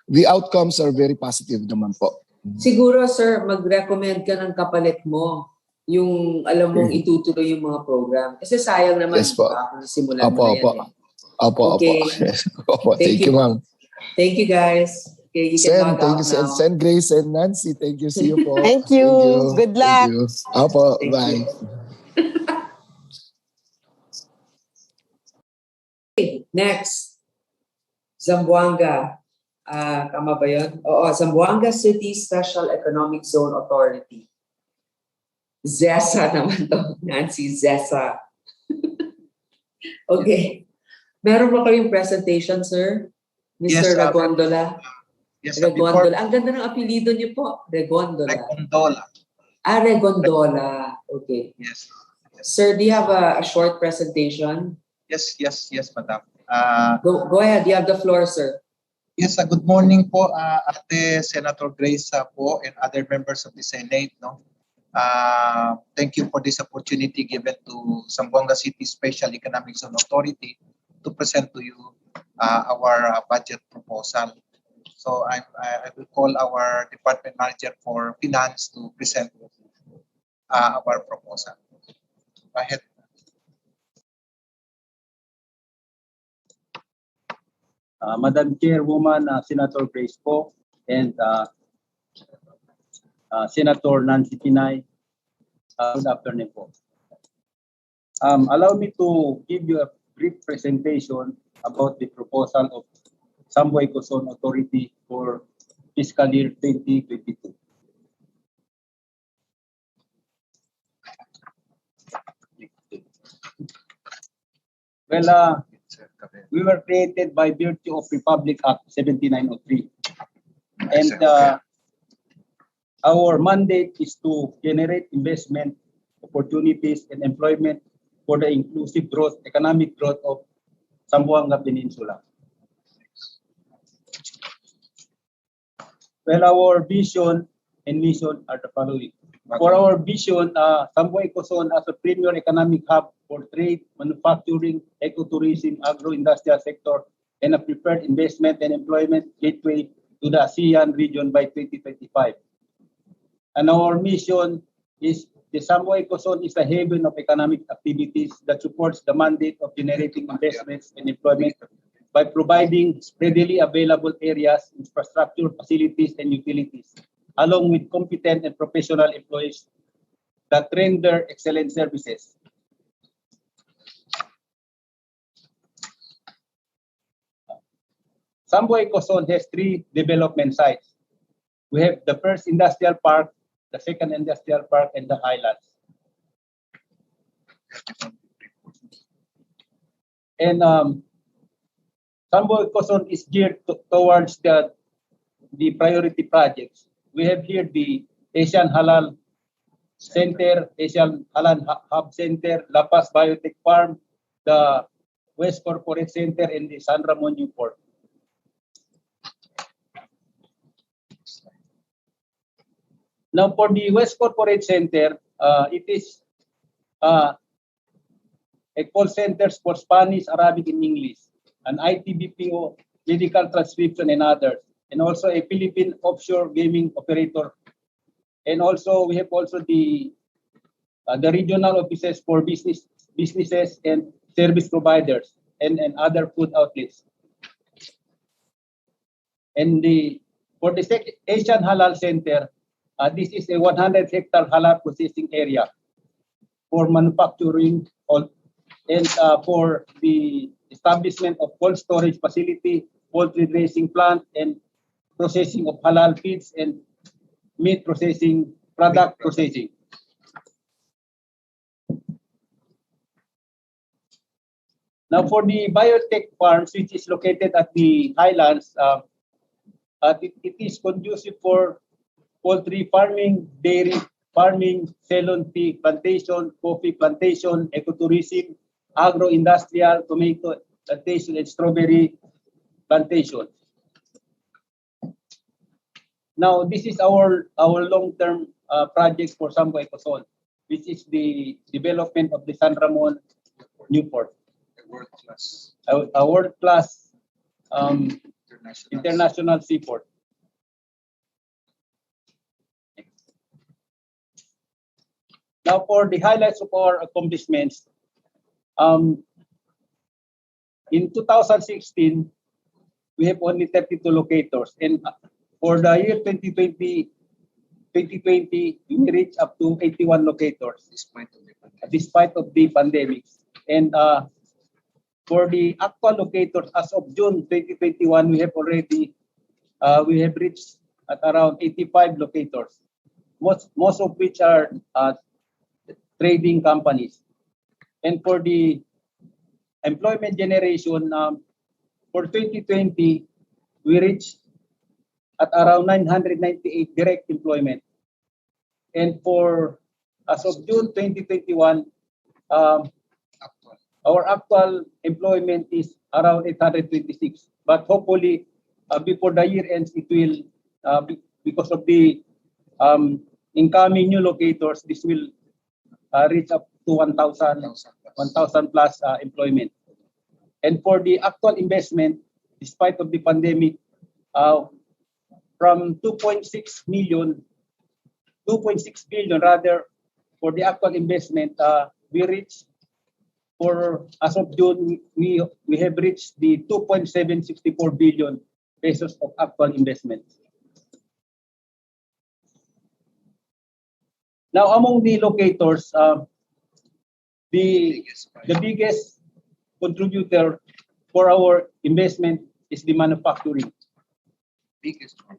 the outcomes are very positive naman po. Siguro, sir, mag-recommend ka ng kapalit mo yung alam mong itutuloy yung mga program. Kasi sayang naman yes, po. Kung simulan mo na yan. Opo. Thank you, ma'am. Thank you, guys. Okay, you can log out now. Send Grace and Nancy. Thank you. See you po. Thank you. Good luck. Thank you. Opo, Thank bye. Next, Zamboanga. Tama ba yun? Oo, Zamboanga City Special Economic Zone Authority. ZESA naman to. Nancy, ZESA. Okay. Meron ba kayong presentation, sir? Mr. Regondola? Yes, Regondola. Ang ganda ng apelido niyo po. Regondola. Regondola. Regondola. Okay. Yes. Sir, do you have a short presentation? Yes, madam. Go ahead. You have the floor, sir. Yes, good morning po, Ate Senator Grace po and other members of the Senate. No? Thank you for this opportunity given to Zamboanga City Special Economic Zone Authority to present to you our budget proposal. So I will call our Department Manager for Finance to present our proposal. Go ahead. Madam Chairwoman, Senator Grace po, and Senator Nancy Pinay, good afternoon po. Allow me to give you a brief presentation about the proposal of Zamboanga Ecozone Authority for fiscal year 2022. Well, we were created by virtue of Republic Act 7903. And our mandate is to generate investment opportunities and employment for the inclusive growth, economic growth of Zamboanga Peninsula. Well, our vision and mission are the following. For our vision, Zamboanga Ecozone as a premier economic hub for trade, manufacturing, ecotourism, agro-industrial sector, and a preferred investment and employment gateway to the ASEAN region by 2025. And our mission is the Zamboanga Ecozone is a haven of economic activities that supports the mandate of generating investments and employment by providing readily available areas, infrastructure, facilities, and utilities, along with competent and professional employees that render excellent services. Zamboanga Ecozone has 3 development sites. We have the first industrial park, the second industrial park, and the highlands. And Zamboanga Ecozone is geared towards the priority projects. We have here the Asian Halal Center, Asian Halal Hub Center, La Paz Biotech Farm, the West Corporate Center, and the San Ramon Newport. Now, for the West Corporate Center, it is a call center for Spanish, Arabic, and English, an IT BPO, medical transcription, and others, and also a Philippine offshore gaming operator. And also, we have also the regional offices for businesses and service providers and other food outlets. And for the Asian Halal Center, this is a 100-hectare halal processing area for manufacturing and for the establishment of cold storage facility, poultry raising plant, and processing of halal feeds and meat processing, product processing. Now for the biotech farms, which is located at the highlands, it is conducive for poultry farming, dairy farming, Ceylon tea plantation, coffee plantation, ecotourism, agro-industrial, tomato plantation, and strawberry plantation. Now, this is our long-term project for Zamboanga Ecozone, which is the development of the San Ramon Newport. A world-class international seaport. Now, for the highlights of our accomplishments, in 2016, we have only 32 locators, and for the year 2020, we reached up to 81 locators, despite of the pandemic. And for the actual locators, as of June 2021, we have reached at around 85 locators, most of which are trading companies. And for the employment generation, for 2020, we reached at around 998 direct employment. And for as of June 2021, our actual employment is around 826. But hopefully, before the year ends, it will, because of the incoming new locators, this will reach up to 1,000 plus employment. And for the actual investment, despite of the pandemic, from 2.6 billion rather, for the actual investment, we reached, for as of June, we have reached the 2.764 billion pesos of actual investment. Now, among the locators, the biggest contributor for our investment is the manufacturing. Biggest one.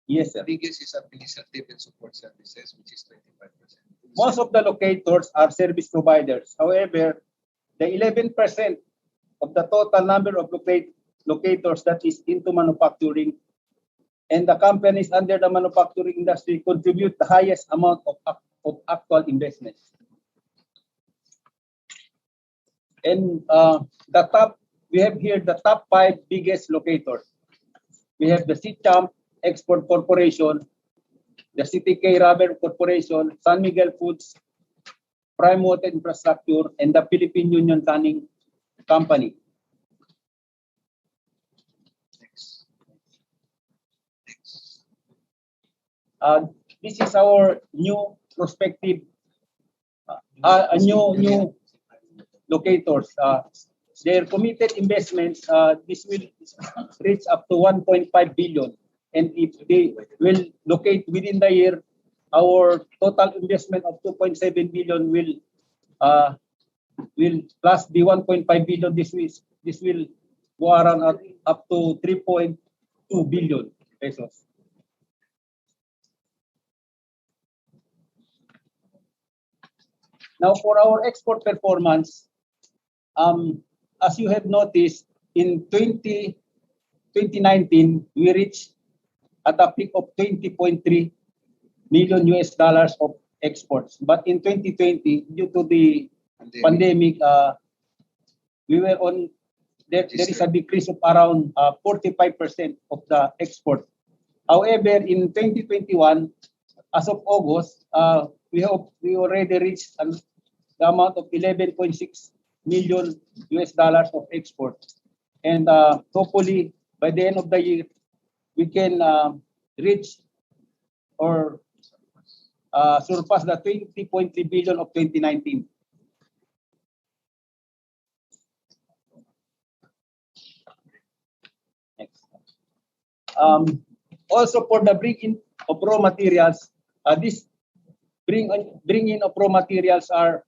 Yes, sir. Biggest is administrative and support services, which is 25%. Most of the locators are service providers. However, the 11% of the total number of locators that is into manufacturing, and the companies under the manufacturing industry contribute the highest amount of actual investments. And we have here the top 5 biggest locators. We have the C-Champ Export Corporation, the CTK Rubber Corporation, San Miguel Foods, Prime Water Infrastructure, and the Philippine Union Canning Company. This is our new prospective, new locators. Their committed investments, this will reach up to 1.5 billion. And if they will locate within the year, our total investment of 2.7 billion will plus the 1.5 billion. This will go around up to 3.2 billion pesos. Now for our export performance, as you have noticed, in 2019, we reached at a peak of 20.3 million US dollars of exports. But in 2020, due to the pandemic, we were on, there is a decrease of around 45% of the export. However, in 2021, as of August, we already reached the amount of 11.6 million US dollars of export. And hopefully, by the end of the year, we can reach or surpass the 20.3 billion of 2019. Next. Also for the bring-in of raw materials, this bring-in of raw materials are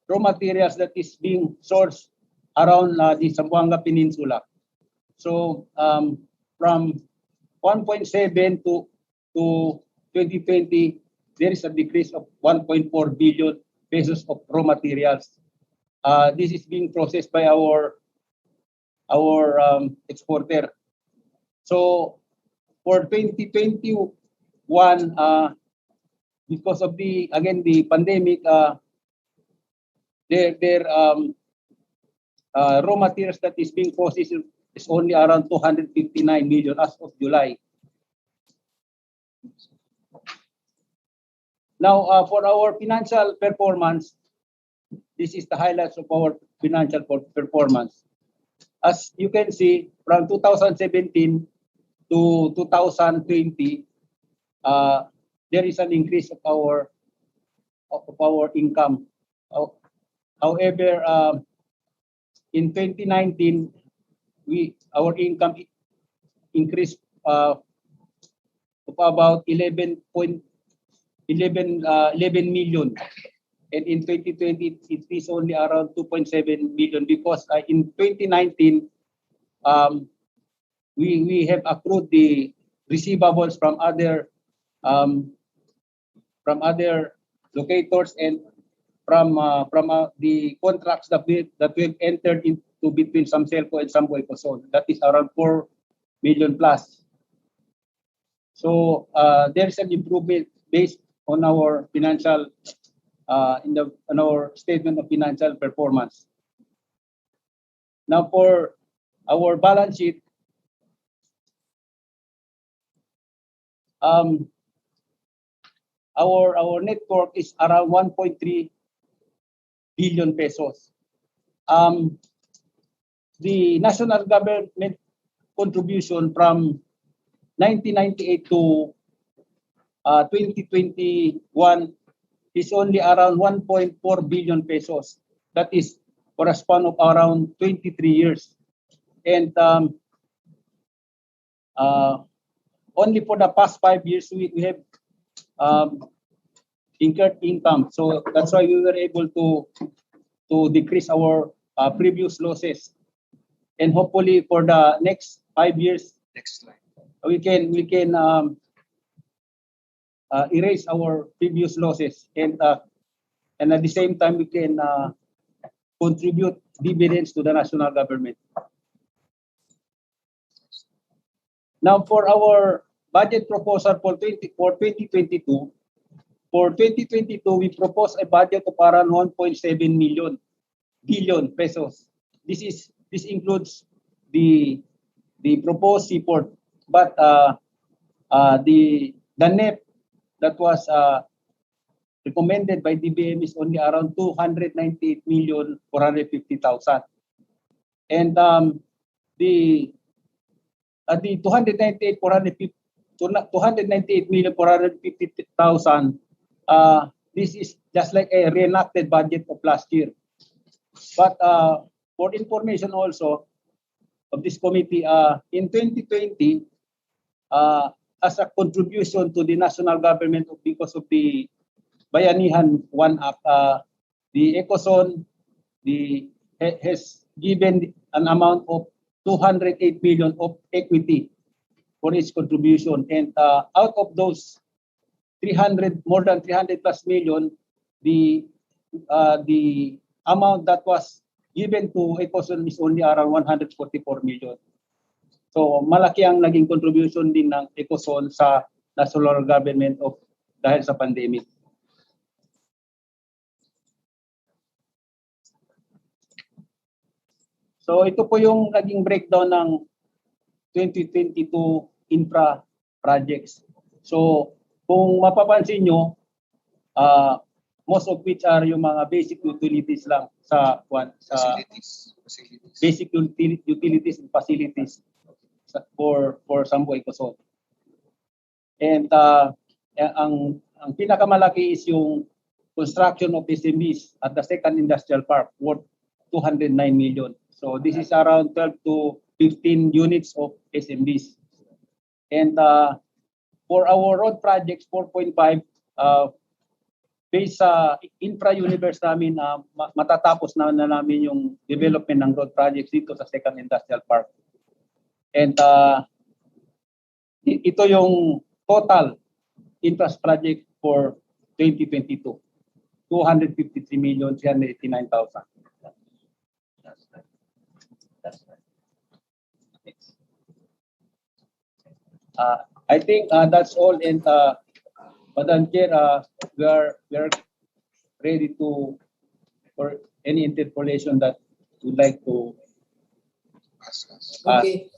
raw materials that is being sourced around the Zamboanga Peninsula. So from 1.7 to 2020, there is a decrease of 1.4 billion pesos of raw materials. This is being processed by our exporter. So for 2021, because of the pandemic, their raw materials that is being processed is only around 259 million as of July. Now, for our financial performance, this is the highlights of our financial performance. As you can see, from 2017 to 2020, there is an increase of our income. However, in 2019, our income increased of about 11 million, and in 2020 it is only around 2.7 million because in 2019 we have accrued the receivables from other locators and from the contracts that we've entered into between Samselco and Zamboanga Ecozone. That is around 4 million plus. So there is an improvement based on our financial on our statement of financial performance. Now for our balance sheet, our net worth is around 1.3 billion pesos. The national government contribution from 1998 to 2021 is only around 1.4 billion pesos. That is for a span of around 23 years. And only for the past 5 years, we have incurred income. So that's why we were able to decrease our previous losses. And hopefully for the next 5 years, we can erase our previous losses, and at the same time we can contribute dividends to the national government. Now, for our budget proposal for 2022, we propose a budget of around 1.7 billion pesos. This includes the proposed seaport, but the net that was recommended by DBM is only around 298,450,000. And the 298,450,000, this is just like a reenacted budget of last year. But for information also of this committee, in 2020, as a contribution to the national government because of the Bayanihan 1 Act, the Ecozone has given an amount of 208 million of equity for its contribution, and out of those more than 300 plus million, the amount that was given to Ecozone is only around 144 million. So malaki ang naging contribution din ng Ecozone sa national government dahil sa pandemic. So ito po yung naging breakdown ng 2022 infra projects. So kung mapapansin nyo, most of which are yung mga basic utilities lang sa facilities. Basic utilities and facilities for Zamboanga Ecozone. And ang pinakamalaki is yung construction of SMEs at the second industrial park worth 209 million. So this is around 12 to 15 units of SMBs. And for our road projects, 4.5, based sa infra-universe namin, matatapos na namin yung development ng road projects dito sa second industrial park. And ito yung total interest project for 2022, 253,389,000. I think that's all, and Madam Chair, we are ready for any interpolation that you'd like to ask us. Okay.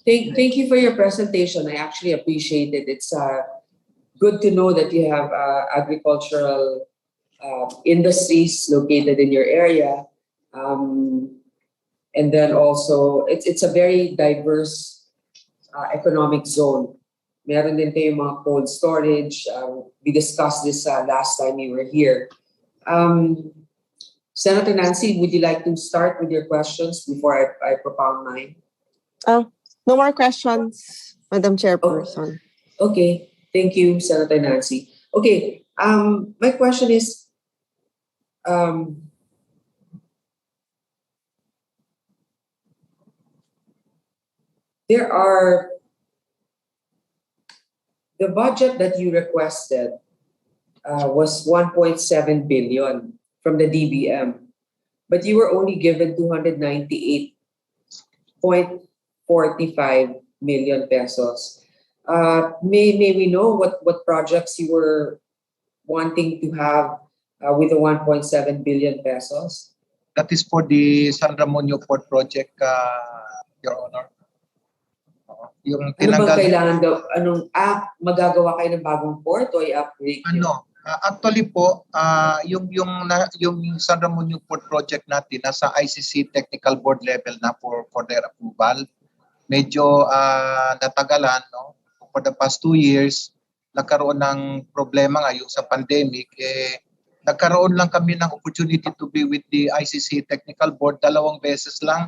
Thank you for your presentation. I actually appreciate it. It's good to know that you have agricultural industries located in your area. And then also, it's a very diverse economic zone. Meron din tayong mga cold storage. We discussed this last time you were here. Senator Nancy, would you like to start with your questions before I propound mine? No more questions, Madam Chairperson. Okay, thank you, Senator Nancy. Okay, my question is, the budget that you requested was 1.7 billion from the DBM, but you were only given 298.45 million pesos. May we know what projects you were wanting to have with the 1.7 billion pesos? That is for the San Ramonio Port project, Your Honor. Yung Ano bang kailangan daw? Magagawa kayo ng bagong port o i-upgrade? Actually po, yung San Ramonio Port project natin nasa ICC Technical Board level na for their approval. Medyo natagalan, no? For the past 2 years, nagkaroon ng problema ngayon sa pandemic. Nagkaroon lang kami ng opportunity to be with the ICC Technical Board 2 beses lang.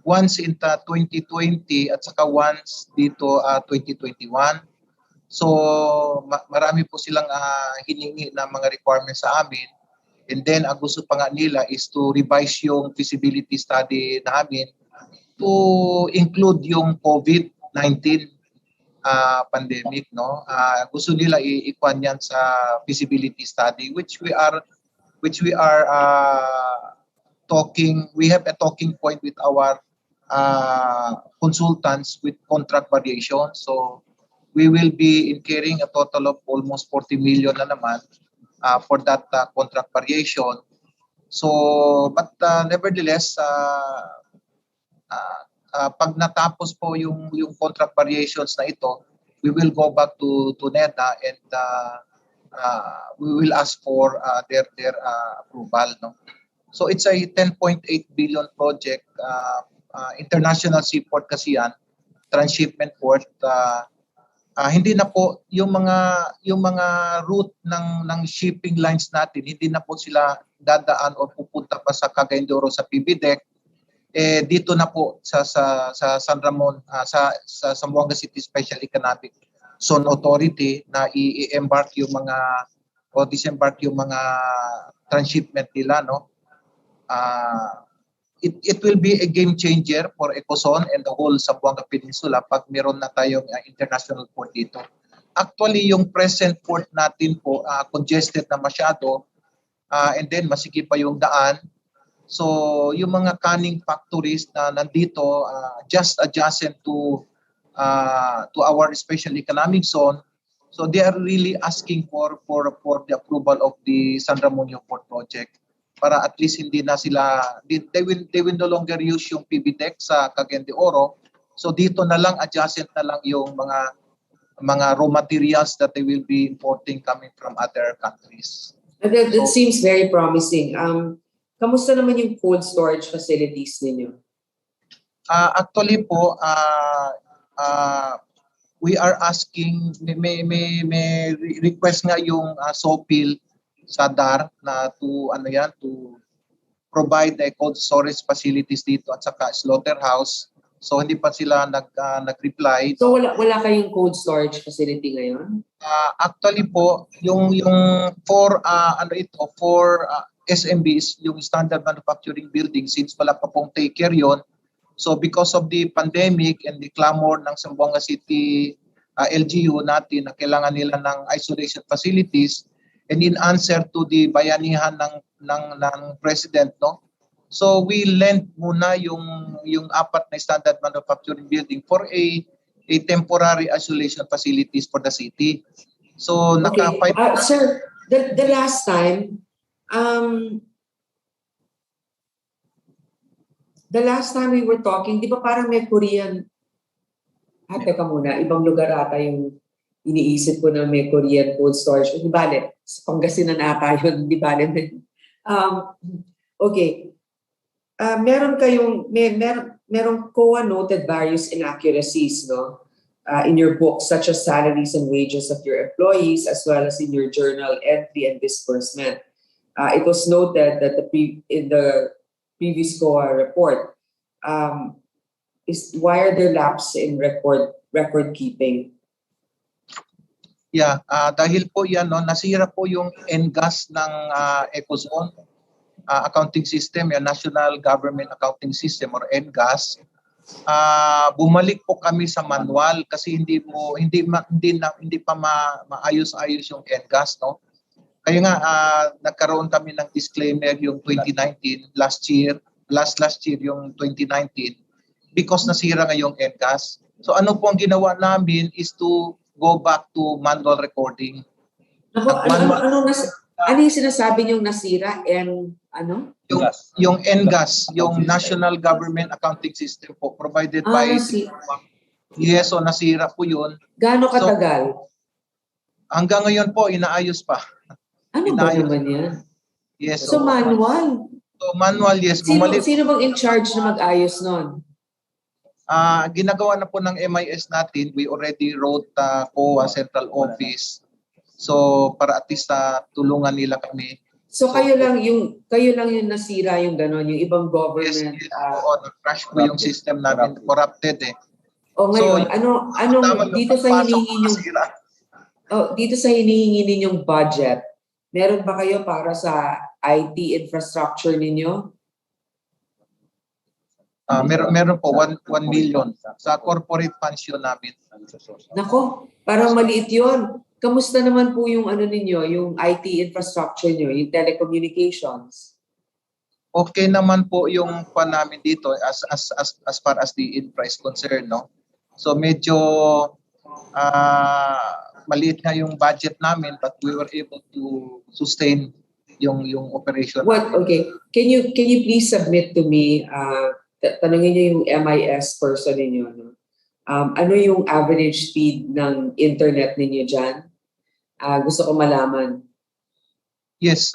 Once in 2020 at saka once dito 2021. So marami po silang hiningi na mga requirements sa amin. And then ang gusto pa nga nila is to revise yung feasibility study namin to include yung COVID-19 pandemic, no? Gusto nila i-ikwan yan sa feasibility study which we are we have a talking point with our consultants with contract variation. So we will be incurring a total of almost 40 million na naman for that contract variation. So, but nevertheless, pag natapos po yung contract variations na ito, we will go back to NEDA and we will ask for their approval. No? So it's a 10.8 billion project. International seaport kasi yan, transshipment port. Hindi na po yung mga route ng shipping lines natin, hindi na po sila dadaan o pupunta pa sa Cagayan de Oro sa PBDEC. Dito na po sa San Ramon, sa Zamboanga City Special Economic Zone Authority na i-embark yung mga o disembark yung mga transshipment nila, no. It will be a game changer for Ecozone and the whole Zamboanga Peninsula pag meron na tayong international port dito. Actually, yung present port natin po congested na masyado, and then masikip pa yung daan. So, yung mga canning factories na nandito just adjacent to our special economic zone, so they are really asking for the approval of the San Ramon Port project para at least hindi na sila they will no longer use yung PBDEC sa Cagayan de Oro. So dito na lang adjacent na lang yung mga raw materials that they will be importing coming from other countries. That seems very promising. Kamusta naman yung cold storage facilities ninyo? Actually po, we are asking, may request nga yung SOPIL sa DAR na to provide the cold storage facilities dito at saka slaughterhouse. So hindi pa sila nag-reply. So wala kayong cold storage facility ngayon? Actually po, yung for SMBs, yung standard manufacturing building, since wala pa pong take care yon. So because of the pandemic and the clamor ng Zamboanga City LGU natin na kailangan nila ng isolation facilities, and in answer to the bayanihan ng president, no. So we lent muna yung apat na standard manufacturing building for a temporary isolation facilities for the city. So okay. Sir, the last time we were talking, di ba parang may Korean, teka muna, ibang lugar ata yung iniisip ko na may Korean cold storage. Di bale, sa Pangasinan ata yun, di bale. Okay. Merong COA noted various inaccuracies, no? In your book, such as salaries and wages of your employees, as well as in your journal entry and disbursement. It was noted that in the previous COA report, why are there lapses in record keeping? Yeah, dahil po yan, no, nasira po yung NGAS ng Ecozone accounting system, yung National Government Accounting System or NGAS. Bumalik po kami sa manual kasi hindi pa maayos-ayos yung NGAS, no. Kaya nga nagkaroon kami ng disclaimer yung 2019 last year yung 2019 because nasira nga yung NGAS. So ano po ang ginawa namin is to go back to manual recording. Ano yung sinasabi niyong nasira? Yung NGAS, yung National Government Accounting System po provided by yes, so nasira po yun. Gaano katagal? So, hanggang ngayon po inaayos pa. Ano ba naman yan? Yes. So manual? So manual, yes. Sino bang in charge na mag-ayos nun? Ginagawa na po ng MIS natin. We already wrote COA Central Office. So para at least tulungan nila kami. So kayo lang yung nasira yung gano'n, yung ibang government. Yes, crash po yung system namin, corrupted eh. O ngayon, so, dito sa hinihingi ninyong budget, meron ba kayo para sa IT infrastructure ninyo? Meron po 1 million sa corporate funds yun namin. Nako, parang maliit yun. Kamusta naman po yung ninyo, yung IT infrastructure nyo, yung telecommunications? okay naman po yung pan namin dito as far as the infra is concerned, no? So medyo maliit nga yung budget namin, but we were able to sustain yung operation. Okay, can you please submit to me, tanungin niyo yung MIS person ninyo, no? Ano yung average speed ng internet ninyo dyan? Gusto ko malaman. Yes,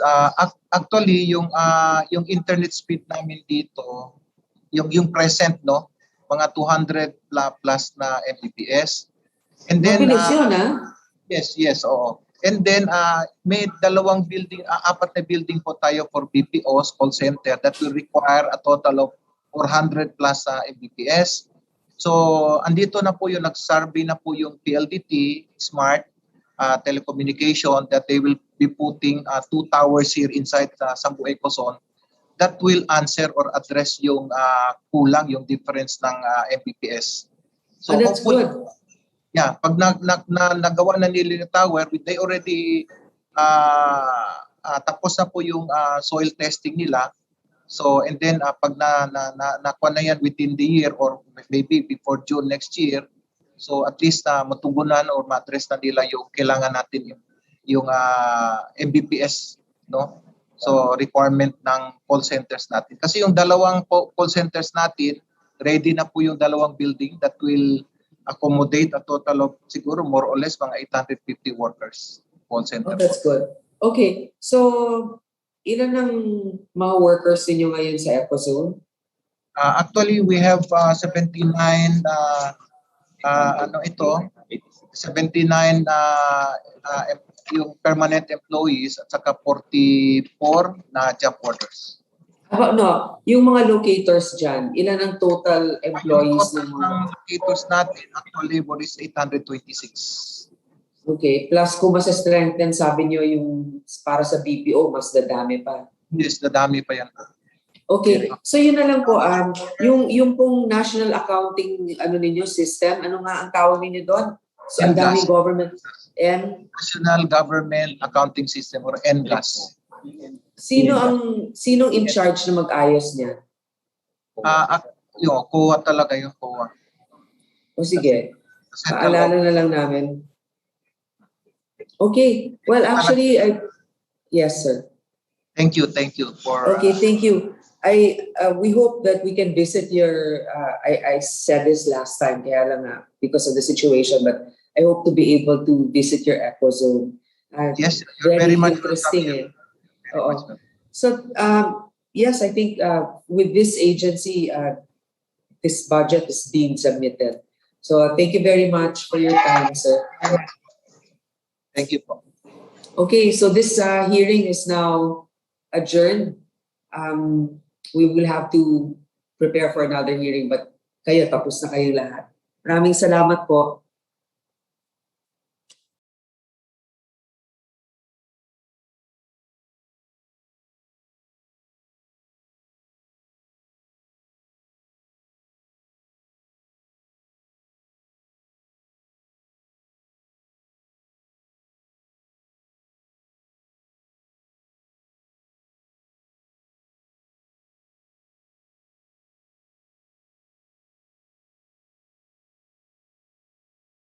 actually yung internet speed namin dito, yung present, no, mga 200 plus na Mbps. And then Mabilis yun, Yes, oo. And then may dalawang building, apat na building po tayo for BPOs, call center, that will require a total of 400 plus Mbps. So andito na po yung nag-survey na po yung PLDT, Smart Telecommunication, that they will be putting 2 towers here inside Zamboanga Ecozone that will answer or address yung kulang, yung difference ng Mbps. So that's good. Yeah, pag nagawa na nila yung tower, they already tapos na po yung soil testing nila. So and then pag nakuha na yan within the year or maybe before June next year, so at least matugunan or ma-address na nila yung kailangan natin yung Mbps, no? So requirement ng call centers natin. Kasi yung dalawang call centers natin, ready na po yung dalawang building that will accommodate a total of siguro more or less mga 850 workers call center. Oh, that's good. Okay, so ilan ng mga workers ninyo ngayon sa Ecozone? Actually, we have 79 79 yung permanent employees at saka 44 na job orders. Yung mga locators dyan, ilan ang total employees ng mga locators natin, actual labor is 826. Okay, plus kung mas-strengthen, sabi niyo yung para sa BPO, mas dadami pa. Yes, dadami pa yan. Okay, so yun na lang po, yung pong national accounting ninyo system, ano nga ang tawag ninyo doon? So ang daming government, National Government Accounting System or NGAS. Sinong in charge na mag-ayos niya? COA talaga yung COA. O sige, paalala na lang namin. Okay, well actually, yes sir. Thank you for. Okay, thank you. We hope that we can visit your. I said this last time, kaya lang because of the situation, but I hope to be able to visit your Ecozone. Yes, very much interesting. So yes, I think with this agency, this budget is being submitted. So thank you very much for your time, sir. Thank you. Okay, so this hearing is now adjourned. We will have to prepare for another hearing, but kayo, tapos na kayo lahat. Maraming salamat po.